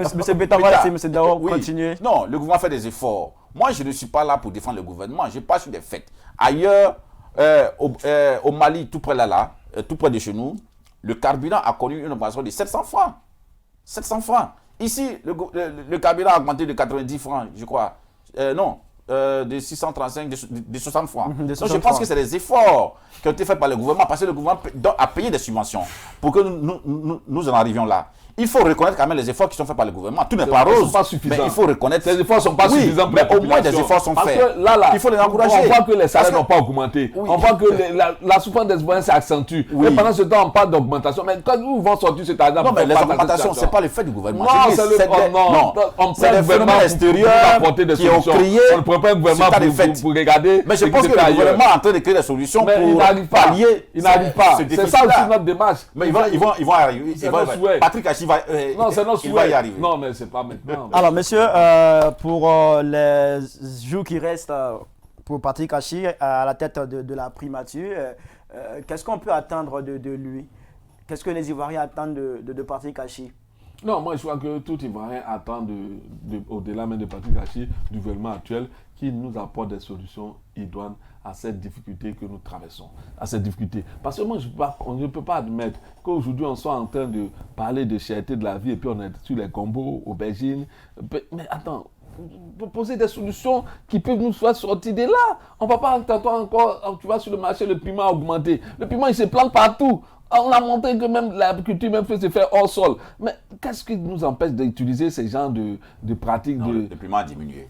Monsieur Bétava, monsieur Dao, continuez. Non, le gouvernement fait des efforts. Moi, je ne suis pas là pour défendre le gouvernement, je passe sur des faits. Ailleurs, au Mali, tout près tout près de chez nous, le carburant a connu une augmentation de 700 francs. 700 francs. Ici, le carburant a augmenté de 90 francs, je crois. Non. De 635, de 60 francs. Donc je pense que c'est des efforts qui ont été faits par le gouvernement parce que le gouvernement a payé des subventions pour que nous en arrivions là. il faut reconnaître quand même les efforts qui sont faits par le gouvernement. Tout n'est pas Ils ne rose. sont pas suffisants. Mais il faut reconnaître. Ces efforts ne sont pas Oui, suffisants pour mais la au moins des population. efforts sont Parce faits. que là, il faut les encourager. On voit que les salaires Parce n'ont pas augmenté. Oui. On voit que la souffrance des citoyens s'accentue. Oui. Et pendant ce temps, on parle d'augmentation. Mais quand nous vont sortir cet argent, Non, mais les augmentations, ce n'est pas le fait du gouvernement. Non, c'est le on c'est les phénomènes extérieurs qui ont créé. On ne prend pas un gouvernement pour regarder. Mais je pense que le gouvernement est en train de créer des solutions pour pallier. Il n'arrive pas. C'est ça aussi notre démarche. Mais ils vont arriver. Patrick Hachi va y arriver. Non, mais c'est pas maintenant. Alors, monsieur, pour les jours qui restent pour Patrick Hachi à la tête de la primature, qu'est-ce qu'on peut attendre de lui? Qu'est-ce que les Ivoiriens attendent de Patrick Hachi? Non, moi je crois que tout Ivoirien attend au-delà même de Patrick Hachi, du gouvernement actuel, qui nous apporte des solutions idoines à cette difficulté que nous traversons, à cette difficulté. Parce que moi, on ne peut pas admettre qu'aujourd'hui, on soit en train de parler de cherté de la vie et puis on est sur les combos, aubergines. Mais attends, proposer des solutions qui peuvent nous faire sortir de là. On ne va pas t'entendre encore, tu vas sur le marché, le piment a augmenté. Le piment, il se plante partout. On a montré que même l'agriculture même peut se faire hors sol. Mais qu'est-ce qui nous empêche d'utiliser ces genres de pratiques? Le piment a diminué.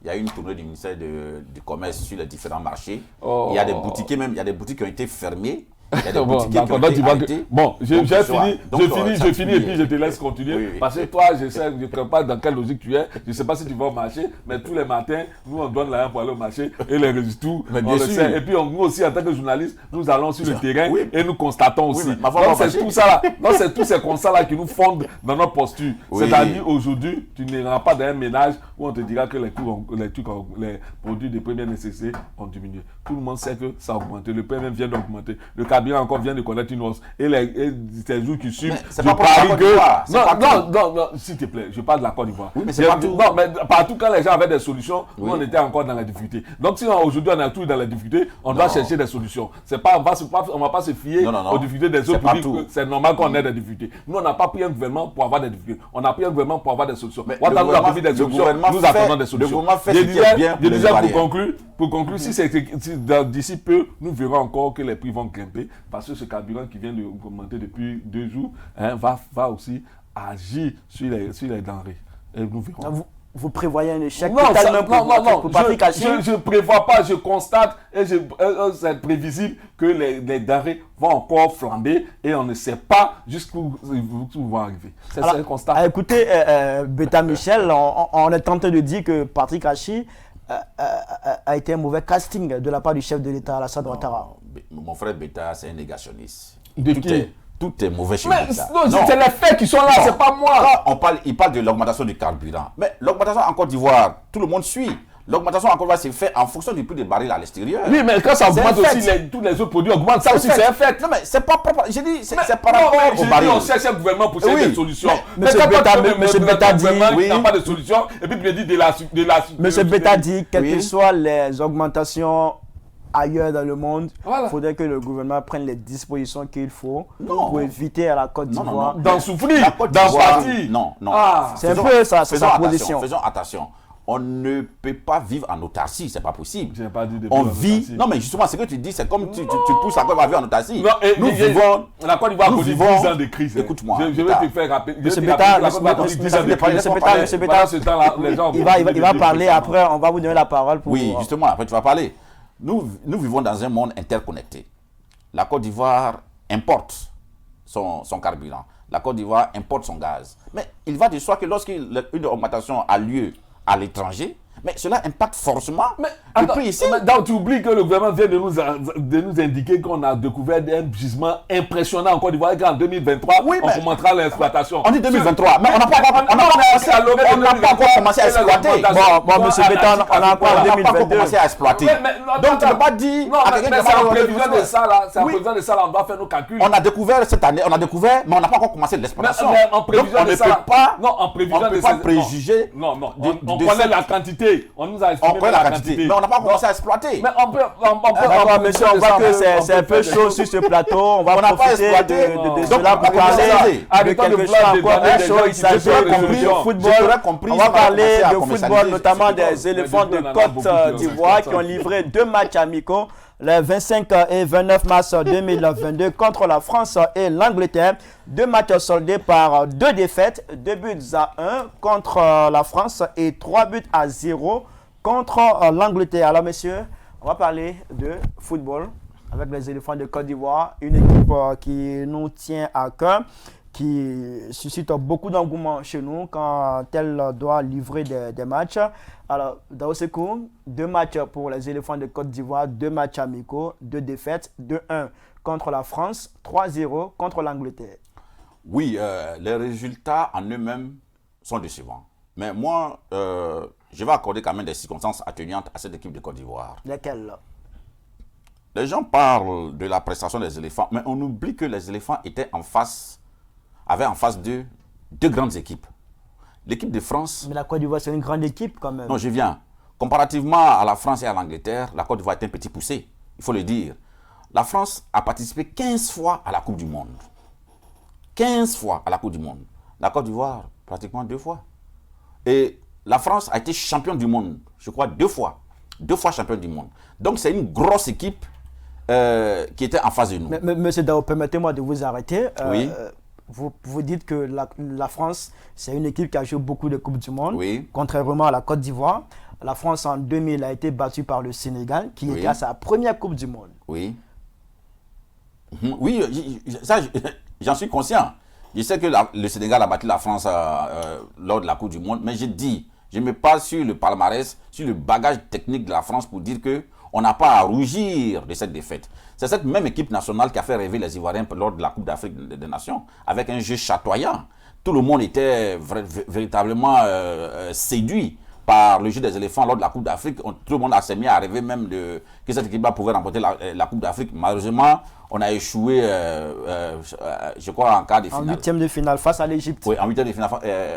Il y a eu une tournée du ministère du Commerce sur les différents marchés. Oh. Il y a des boutiques même, il y a des boutiques qui ont été fermées. Il y a des bon, boutiques qui ont été arrêtées. Bon, j'ai fini et puis je te laisse oui. continuer. Oui. Parce que toi, je ne sais pas dans quelle logique tu es. Je ne sais pas si tu vas au marché, mais tous les matins, nous on donne l'argent pour aller au marché et les résultats, on le sait. Et puis nous aussi, en tant que journalistes, nous allons sur le terrain et nous constatons aussi. Oui, donc c'est tout ça là. Donc c'est tous ces constats-là qui nous fondent dans notre posture. Oui. C'est-à-dire aujourd'hui, tu n'iras pas dans un ménage où on te dira que les produits de première nécessité ont diminué. Tout le monde sait que ça a augmenté. Le pain même vient d'augmenter. Le carburant encore vient de connaître une hausse. Et ces jours qui suivent, je parie que... Non, s'il te plaît, je parle de la Côte d'Ivoire. Oui, mais c'est partout. Non, mais partout, quand les gens avaient des solutions, nous, on était encore dans la difficulté. Donc, si aujourd'hui, on est tous dans la difficulté, on doit chercher des solutions. C'est pas, on ne va pas se fier aux difficultés des autres pour dire que c'est normal qu'on ait des difficultés. Nous, on n'a pas pris un gouvernement pour avoir des difficultés. On a pris un gouvernement pour avoir des solutions. Ouattara nous a pris des solutions, nous attendons des solutions. Je disais pour conclure, si d'ici peu, nous verrons encore que les prix vont grimper parce que ce carburant qui vient d'augmenter depuis 2 jours va aussi agir sur les denrées. Et nous verrons. Vous prévoyez un échec non, pour Patrick Hachi? Je ne prévois pas, je constate et c'est prévisible que les denrées vont encore flamber et on ne sait pas jusqu'où ils vont arriver. C'est un constat. Écoutez, Beta Michel, on est tenté de dire que Patrick Hachi a été un mauvais casting de la part du chef de l'État, Alassane Ouattara. Mon frère Beta, c'est un négationniste. De qui? Tout est mauvais chez mais Beta. Non, c'est les faits qui sont là, c'est pas moi. Il parle de l'augmentation du carburant. Mais l'augmentation en Côte d'Ivoire, tout le monde suit. L'augmentation en Côte d'Ivoire, c'est fait en fonction du prix des barils à l'extérieur. Oui, mais quand ça augmente aussi, tous les autres produits augmentent. Ça aussi, c'est un fait. Non, mais c'est pas propre. J'ai dit, c'est par rapport au baril. On cherche un gouvernement pour chercher des solutions. Mais M. Beta dit, il n'a pas de solution. Et puis, il dit de la. M. Beta dit, quelles que soient les augmentations ailleurs dans le monde, il faudrait que le gouvernement prenne les dispositions qu'il faut pour éviter à la Côte d'Ivoire d'en souffrir, d'en partir. Non. C'est un peu ça, c'est sa position. Faisons attention. On ne peut pas vivre en autarcie, c'est pas possible. Je n'ai pas dit de on vit. Non, mais justement, ce que tu dis, c'est comme tu pousses la Côte d'Ivoire à vivre en autarcie. Non, nous vivons. La Côte d'Ivoire a connu 10 ans de crise. Écoute-moi. Je vais te faire rappeler. M. Beta, il va parler après, on va vous donner la parole. Oui, justement, après tu vas parler. Nous vivons dans un monde interconnecté. La Côte d'Ivoire importe son carburant. La Côte d'Ivoire importe son gaz. Mais il va de soi que lorsqu'une augmentation a lieu à l'étranger, mais cela impacte forcément le prix ici. Donc tu oublies que le gouvernement vient de nous indiquer qu'on a découvert un gisement impressionnant en Côte d'Ivoire et qu'en 2023, on commencera l'exploitation. On dit 2023, mais on n'a pas encore commencé à exploiter. Bon, M. Beta, on a encore 2022. commencé à exploiter. Donc tu ne peux pas dire à quelqu'un c'est en prévision de ça là, c'est en prévision de ça là, on doit faire nos calculs. On a découvert cette année, mais on n'a pas encore commencé l'exploitation. En prévision de ça, on ne peut pas préjuger. Non, on connaît la quantité. On nous a estimé la quantité, mais on n'a pas commencé à exploiter. Mais on peut. Monsieur, on voit que c'est un peu chaud sur ce plateau. On va profiter de cela pour parler de quelque chose encore plus chaud. Il s'agit du football. On va parler de football, notamment des éléphants de Côte d'Ivoire qui ont livré 2 matchs amicaux les 25 et 29 mars 2022 contre la France et l'Angleterre. 2 matchs soldés par 2 défaites, 2 buts à 1 contre la France et 3 buts à 0 contre l'Angleterre. Alors messieurs, on va parler de football avec les éléphants de Côte d'Ivoire, une équipe qui nous tient à cœur, qui suscite beaucoup d'engouement chez nous quand elle doit livrer des matchs. Alors, dans ce coup, 2 matchs pour les éléphants de Côte d'Ivoire, 2 matchs amicaux, 2 défaites, 2-1 contre la France, 3-0 contre l'Angleterre. Oui, les résultats en eux-mêmes sont décevants. Mais moi, je vais accorder quand même des circonstances atténuantes à cette équipe de Côte d'Ivoire. Lesquelles? Les gens parlent de la prestation des éléphants, mais on oublie que les éléphants avaient en face d'eux 2 grandes équipes. L'équipe de France... Mais la Côte d'Ivoire, c'est une grande équipe quand même. Non, je viens. Comparativement à la France et à l'Angleterre, la Côte d'Ivoire est un petit poussé, il faut le dire. La France a participé 15 fois à la Coupe du Monde. 15 fois à la Coupe du Monde. La Côte d'Ivoire, pratiquement 2 fois. Et la France a été championne du monde, je crois 2 fois. 2 fois championne du monde. Donc c'est une grosse équipe qui était en face de nous. Monsieur Dao, permettez-moi de vous arrêter. Oui. Vous dites que la France, c'est une équipe qui a joué beaucoup de Coupes du Monde, Oui. contrairement à la Côte d'Ivoire. La France, en 2000, a été battue par le Sénégal, qui Oui. était à sa première Coupe du Monde. Oui. Oui, ça, j'en suis conscient. Je sais que le Sénégal a battu la France lors de la Coupe du Monde, mais je me base sur le palmarès, sur le bagage technique de la France pour dire qu'on n'a pas à rougir de cette défaite. C'est cette même équipe nationale qui a fait rêver les Ivoiriens lors de la Coupe d'Afrique des Nations, avec un jeu chatoyant. Tout le monde était véritablement séduit par le jeu des éléphants lors de la Coupe d'Afrique. Tout le monde s'est mis à rêver même que cette équipe-là pouvait remporter la Coupe d'Afrique. Malheureusement, on a échoué, je crois, en quart de finale. En 8e de finale face à l'Égypte. Oui, en 8e de finale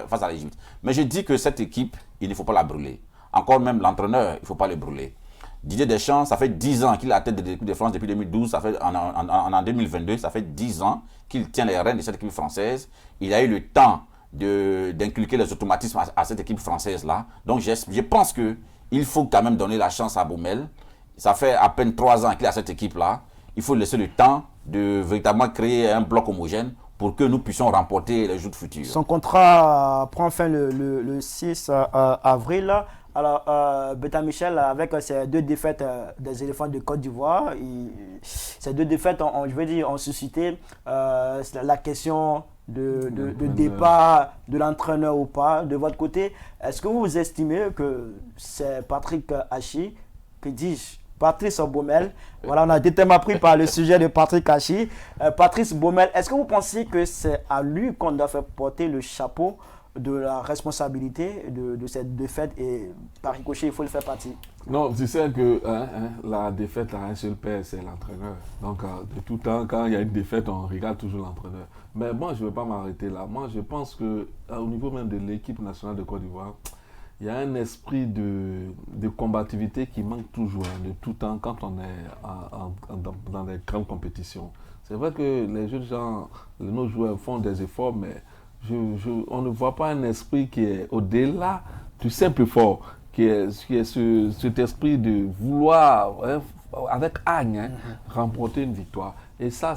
face à l'Égypte. Mais je dis que cette équipe, il ne faut pas la brûler. Encore même l'entraîneur, il ne faut pas le brûler. Didier Deschamps, ça fait 10 ans qu'il est à la tête de l'équipe de France depuis 2012. Ça fait, en 2022, ça fait 10 ans qu'il tient les rênes de cette équipe française. Il a eu le temps d'inculquer les automatismes à cette équipe française-là. Donc je pense qu'il faut quand même donner la chance à Baumel. Ça fait à peine 3 ans qu'il a cette équipe-là. Il faut laisser le temps de véritablement créer un bloc homogène pour que nous puissions remporter les Jeux futurs. Son contrat prend fin le 6 avril. Alors, Beta Michel, avec ces 2 défaites des éléphants de Côte d'Ivoire, ces 2 défaites, ont suscité la question de départ de l'entraîneur ou pas. De votre côté, est-ce que vous estimez que c'est Patrick Hachi, que dis-je, Patrice Baumel, voilà, on a été tellement pris par le sujet de Patrick Hachi. Patrice Baumel, est-ce que vous pensez que c'est à lui qu'on doit faire porter le chapeau de la responsabilité de cette défaite et par ricochet, il faut le faire partie? Non, tu sais que la défaite a un seul père, c'est l'entraîneur. Donc, de tout temps, quand il y a une défaite, on regarde toujours l'entraîneur. Mais moi, je ne vais pas m'arrêter là. Moi, je pense qu'au niveau même de l'équipe nationale de Côte d'Ivoire, il y a un esprit de combativité qui manque toujours, de tout temps, quand on est dans les grandes compétitions. C'est vrai que les jeunes gens, nos joueurs font des efforts, mais on ne voit pas un esprit qui est au-delà du simple effort, qui est cet esprit de vouloir, avec hargne, remporter une victoire. Et ça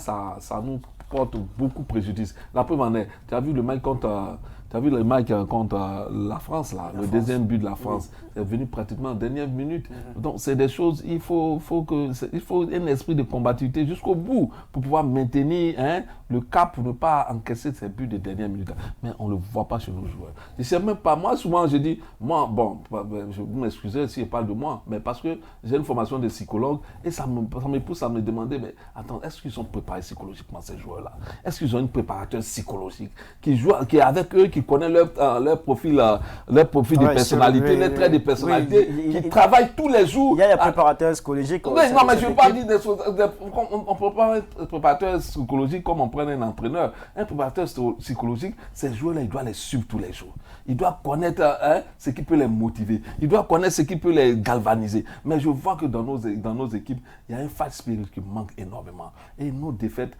nous porte beaucoup préjudice. La preuve en est, tu as vu le match contre la France, là, le deuxième but de la France, c'est venu pratiquement en dernière minute. Donc, c'est des choses, il faut un esprit de combativité jusqu'au bout pour pouvoir maintenir le cap pour ne pas encaisser ces buts de dernière minute. Mais on ne le voit pas chez nos joueurs. Je sais même pas, moi, souvent, je dis, je m'excuser si je parle de moi, mais parce que j'ai une formation de psychologue et ça me pousse à me demander, mais attends, est-ce qu'ils sont préparés psychologiquement, ces joueurs-là? Est-ce qu'ils ont une préparateur psychologique qui est avec eux, qui connaît leur profil de personnalité, les traits de personnalité, qui travaillent tous les jours. Il y a des préparateurs psychologiques. Non, mais je ne veux pas dire on ne peut pas être un préparateur psychologique comme on prend un entraîneur. Un préparateur psychologique, ces joueurs-là, il doit les suivre tous les jours. Il doit connaître ce qui peut les motiver. Il doit connaître ce qui peut les galvaniser. Mais je vois que dans nos équipes, il y a un fight spirit qui manque énormément. Et nos défaites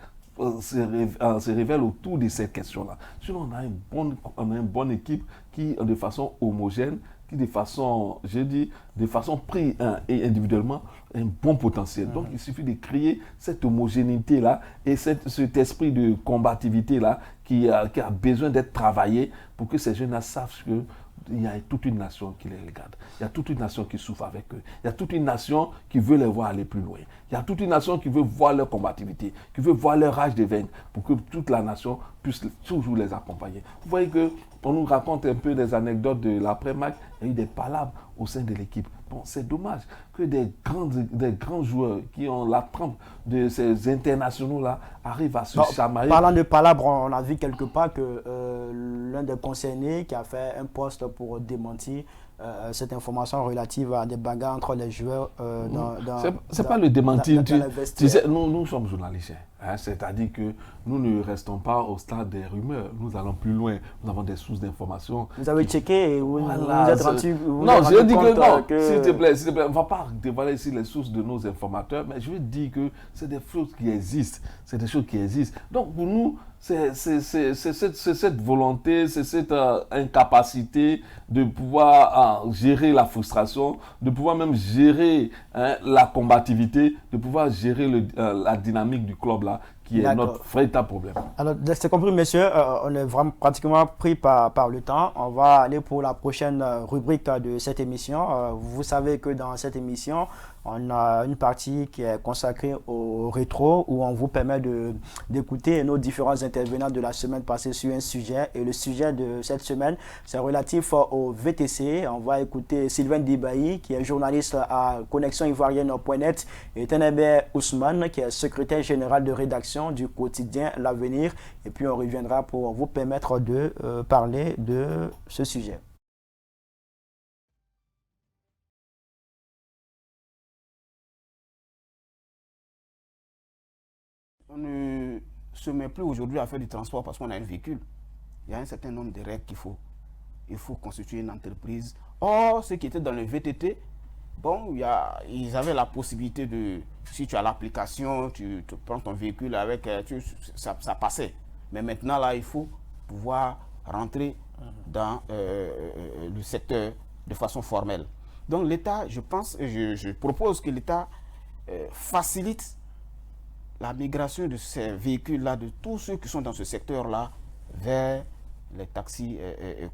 se révèlent autour de ces questions-là. Sinon, on a une bonne équipe qui, de façon homogène, qui de façon, j'ai dit, de façon pris et individuellement, un bon potentiel. Donc il suffit de créer cette homogénéité-là et cet esprit de combativité-là qui a besoin d'être travaillé pour que ces jeunes-là sachent que il y a toute une nation qui les regarde. Il y a toute une nation qui souffre avec eux. Il y a toute une nation qui veut les voir aller plus loin. Il y a toute une nation qui veut voir leur combativité, qui veut voir leur rage de vaincre pour que toute la nation puisse toujours les accompagner. Vous voyez qu'on nous raconte un peu des anecdotes de l'après-match. Il y a eu des palabres au sein de l'équipe. Bon, c'est dommage que des grands joueurs qui ont la trempe de ces internationaux-là arrivent à se chamailler. Parlant de palabres, on a vu quelque part que l'un des concernés qui a fait un post pour démentir cette information relative à des bagarres entre les joueurs c'est pas le démentir. Tu sais, nous sommes journalistes. Hein, c'est-à-dire que nous ne restons pas au stade des rumeurs. Nous allons plus loin. Nous avons des sources d'informations. Vous avez checké et vous êtes rendu non, je dis que non. S'il te plaît, on ne va pas dévoiler ici les sources de nos informateurs, mais je veux dire que c'est des choses qui existent. C'est des choses qui existent. Donc pour nous, c'est cette volonté, c'est cette incapacité de pouvoir gérer la frustration, de pouvoir même gérer la combativité, de pouvoir gérer la dynamique du club là, qui est notre véritable problème. Alors, c'est compris, messieurs, on est vraiment pratiquement pris par le temps. On va aller pour la prochaine rubrique de cette émission. Vous savez que dans cette émission, on a une partie qui est consacrée au rétro, où on vous permet d'écouter nos différents intervenants de la semaine passée sur un sujet. Et le sujet de cette semaine, c'est relatif au VTC. On va écouter Sylvain Dibayi, qui est journaliste à connexioниvoirienne.net, et Tenebe Ousmane, qui est secrétaire général de rédaction du quotidien L'Avenir. Et puis on reviendra pour vous permettre de parler de ce sujet. On ne se met plus aujourd'hui à faire du transport parce qu'on a un véhicule. Il y a un certain nombre de règles qu'il faut. Il faut constituer une entreprise. Or, ceux qui étaient dans le VTT, bon, ils avaient la possibilité de, si tu as l'application, tu prends ton véhicule avec, ça passait. Mais maintenant, là, il faut pouvoir rentrer dans le secteur de façon formelle. Donc, l'État, je pense, je propose que l'État facilite la migration de ces véhicules-là, de tous ceux qui sont dans ce secteur-là, vers les taxis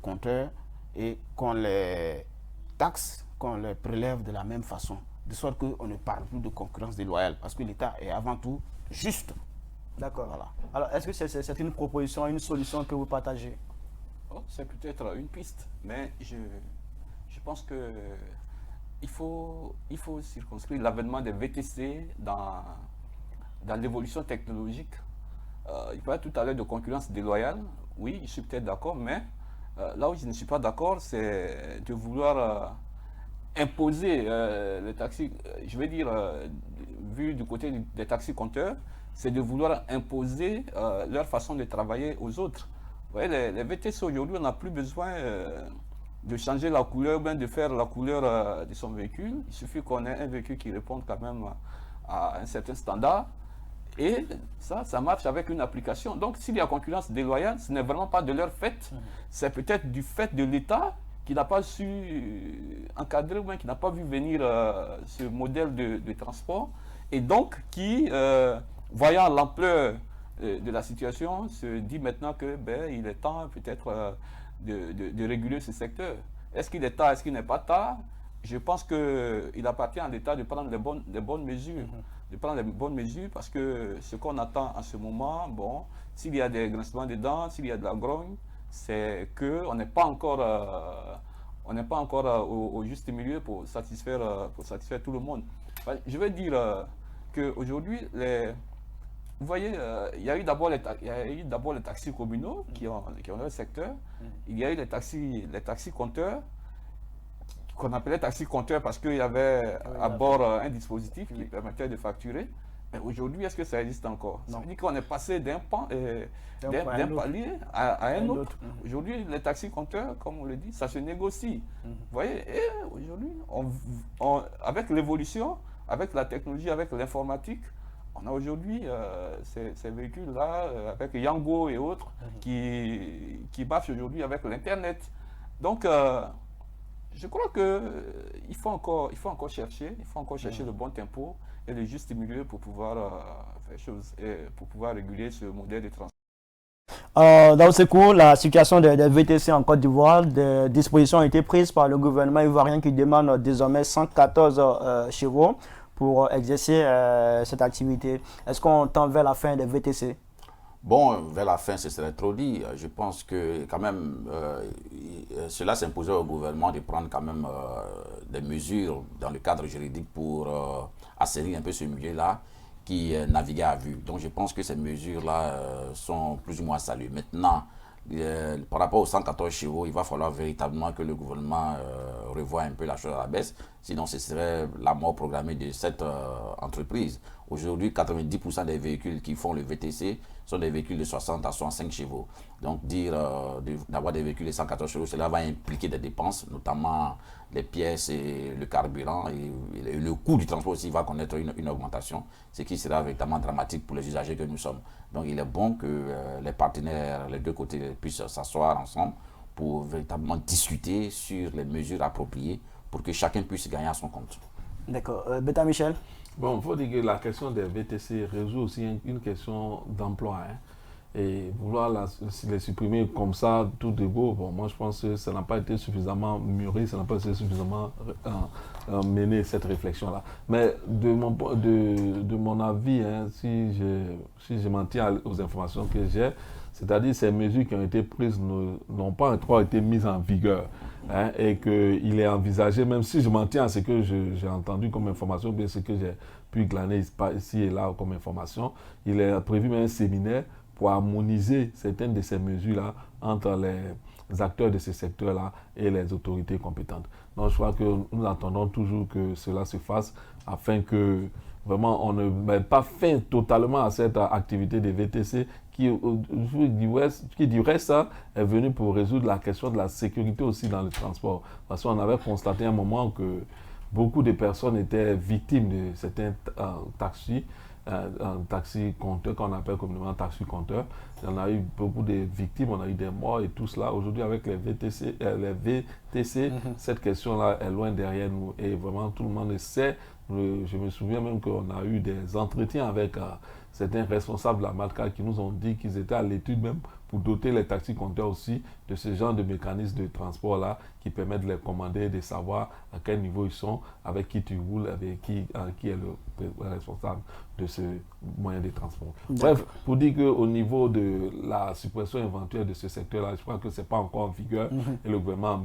compteurs, et qu'on les taxe, qu'on les prélève de la même façon, de sorte qu'on ne parle plus de concurrence déloyale, parce que l'État est avant tout juste. D'accord. Voilà. Alors, est-ce que c'est une proposition, une solution que vous partagez? C'est peut-être une piste, mais je pense que il faut circonscrire l'avènement des VTC dans l'évolution technologique. Il parlait tout à l'heure de concurrence déloyale. Oui, je suis peut-être d'accord, mais là où je ne suis pas d'accord, c'est de vouloir imposer les taxis, je vais dire, vu du côté des taxis compteurs, c'est de vouloir imposer leur façon de travailler aux autres. Vous voyez, les VTC aujourd'hui, on n'a plus besoin de changer la couleur, ou bien de faire la couleur de son véhicule. Il suffit qu'on ait un véhicule qui réponde quand même à un certain standard. Et ça marche avec une application. Donc, s'il y a concurrence déloyale, ce n'est vraiment pas de leur fait. C'est peut-être du fait de l'État qui n'a pas su encadrer ou bien qui n'a pas vu venir ce modèle de transport. Et donc, qui, voyant l'ampleur de la situation, se dit maintenant que il est temps peut-être de réguler ce secteur. Est-ce qu'il est tard, est-ce qu'il n'est pas tard? Je pense qu'il appartient à l'État de prendre les bonnes mesures. De prendre les bonnes mesures, parce que ce qu'on attend en ce moment, bon, s'il y a des grincements de dents, s'il y a de la grogne, c'est qu'on n'est pas encore, au juste milieu pour satisfaire tout le monde. Je veux dire qu'aujourd'hui, vous voyez, il y a eu d'abord les taxis communaux qui ont le secteur. Il y a eu les taxis compteurs, qu'on appelait taxi compteur parce qu'il y avait à bord un dispositif qui permettait de facturer. Mais aujourd'hui, est-ce que ça existe encore? Ça veut dire qu'on est passé d'un palier à un autre. Aujourd'hui, les taxis compteurs, comme on le dit, ça se négocie. Vous voyez, et aujourd'hui, avec l'évolution, avec la technologie, avec l'informatique, on a aujourd'hui ces véhicules-là, avec Yango et autres, qui marchent aujourd'hui avec l'Internet. Donc, Je crois qu'il faut encore chercher, le bon tempo et le juste milieu pour pouvoir faire chose et pour pouvoir réguler ce modèle de transport. Dans ce cours, la situation des VTC en Côte d'Ivoire, des dispositions ont été prises par le gouvernement ivoirien qui demande désormais 114 chevaux pour exercer cette activité. Est-ce qu'on tend vers la fin des VTC? Bon, vers la fin, ce serait trop dit. Je pense que quand même, cela s'imposait au gouvernement de prendre quand même des mesures dans le cadre juridique pour assainir un peu ce milieu-là qui naviguait à vue. Donc je pense que ces mesures-là sont plus ou moins saluées. Maintenant, par rapport aux 114 chevaux, il va falloir véritablement que le gouvernement revoie un peu la chose à la baisse. Sinon, ce serait la mort programmée de cette entreprise. Aujourd'hui, 90% des véhicules qui font le VTC sont des véhicules de 60 à 65 chevaux. Donc, d'avoir des véhicules de 114 chevaux, cela va impliquer des dépenses, notamment les pièces et le carburant. Et le coût du transport aussi va connaître une augmentation, ce qui sera véritablement dramatique pour les usagers que nous sommes. Donc, il est bon que les partenaires, les deux côtés, puissent s'asseoir ensemble pour véritablement discuter sur les mesures appropriées pour que chacun puisse gagner à son compte. D'accord. Beta Michel? Bon, il faut dire que la question des VTC résout aussi une question d'emploi. Et vouloir les supprimer comme ça, tout de go, bon, moi je pense que ça n'a pas été suffisamment mûri, ça n'a pas été suffisamment mené cette réflexion-là. Mais de mon avis, si je m'en tiens aux informations que j'ai, c'est-à-dire ces mesures qui ont été prises n'ont pas encore été mises en vigueur. Et qu'il est envisagé, même si je m'en tiens à ce que j'ai entendu comme information, bien ce que j'ai pu glaner ici et là comme information, il est prévu même un séminaire pour harmoniser certaines de ces mesures-là entre les acteurs de ce secteur-là et les autorités compétentes. Donc je crois que nous attendons toujours que cela se fasse afin que vraiment on ne mette pas fin totalement à cette activité des VTC qui du reste est venu pour résoudre la question de la sécurité aussi dans le transport. Parce qu'on avait constaté à un moment que beaucoup de personnes étaient victimes de certains taxis, un taxi compteur qu'on appelle communément taxi compteur. Il y en a eu beaucoup de victimes, on a eu des morts et tout cela. Aujourd'hui, avec les VTC, cette question-là est loin derrière nous et vraiment tout le monde sait. Je me souviens même qu'on a eu des entretiens avec certains responsables de la Malca qui nous ont dit qu'ils étaient à l'étude même pour doter les taxis compteurs aussi de ce genre de mécanismes de transport-là qui permettent de les commander et de savoir à quel niveau ils sont, avec qui tu roules, avec qui est le responsable de ce moyen de transport. Bref, pour dire qu'au niveau de la suppression éventuelle de ce secteur-là, je crois que ce n'est pas encore en vigueur et le gouvernement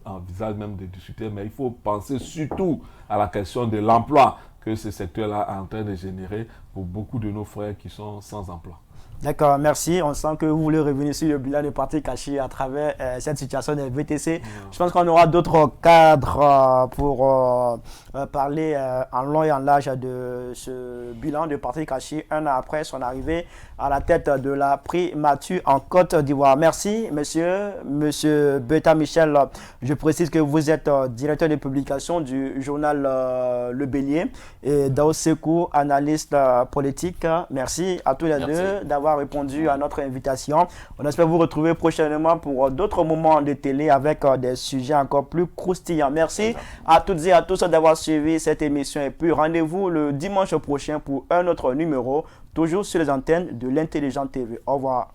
envisage même de discuter, mais il faut penser surtout à la question de l'emploi que ce secteur-là est en train de générer pour beaucoup de nos frères qui sont sans emploi. D'accord, merci. On sent que vous voulez revenir sur le bilan de Patrick Kachi à travers cette situation des VTC. Je pense qu'on aura d'autres cadres pour parler en long et en large de ce bilan de Patrick Kachi un an après son arrivée à la tête de la primature en Côte d'Ivoire. Merci, monsieur Beta Michel. Je précise que vous êtes directeur de publication du journal Le Bélier et Dao Sekou, analyste politique. Merci à tous les deux d'avoir répondu à notre invitation. On espère vous retrouver prochainement pour d'autres moments de télé avec des sujets encore plus croustillants. Merci à toutes et à tous d'avoir suivi cette émission et puis rendez-vous le dimanche prochain pour un autre numéro, toujours sur les antennes de l'Intelligent TV. Au revoir.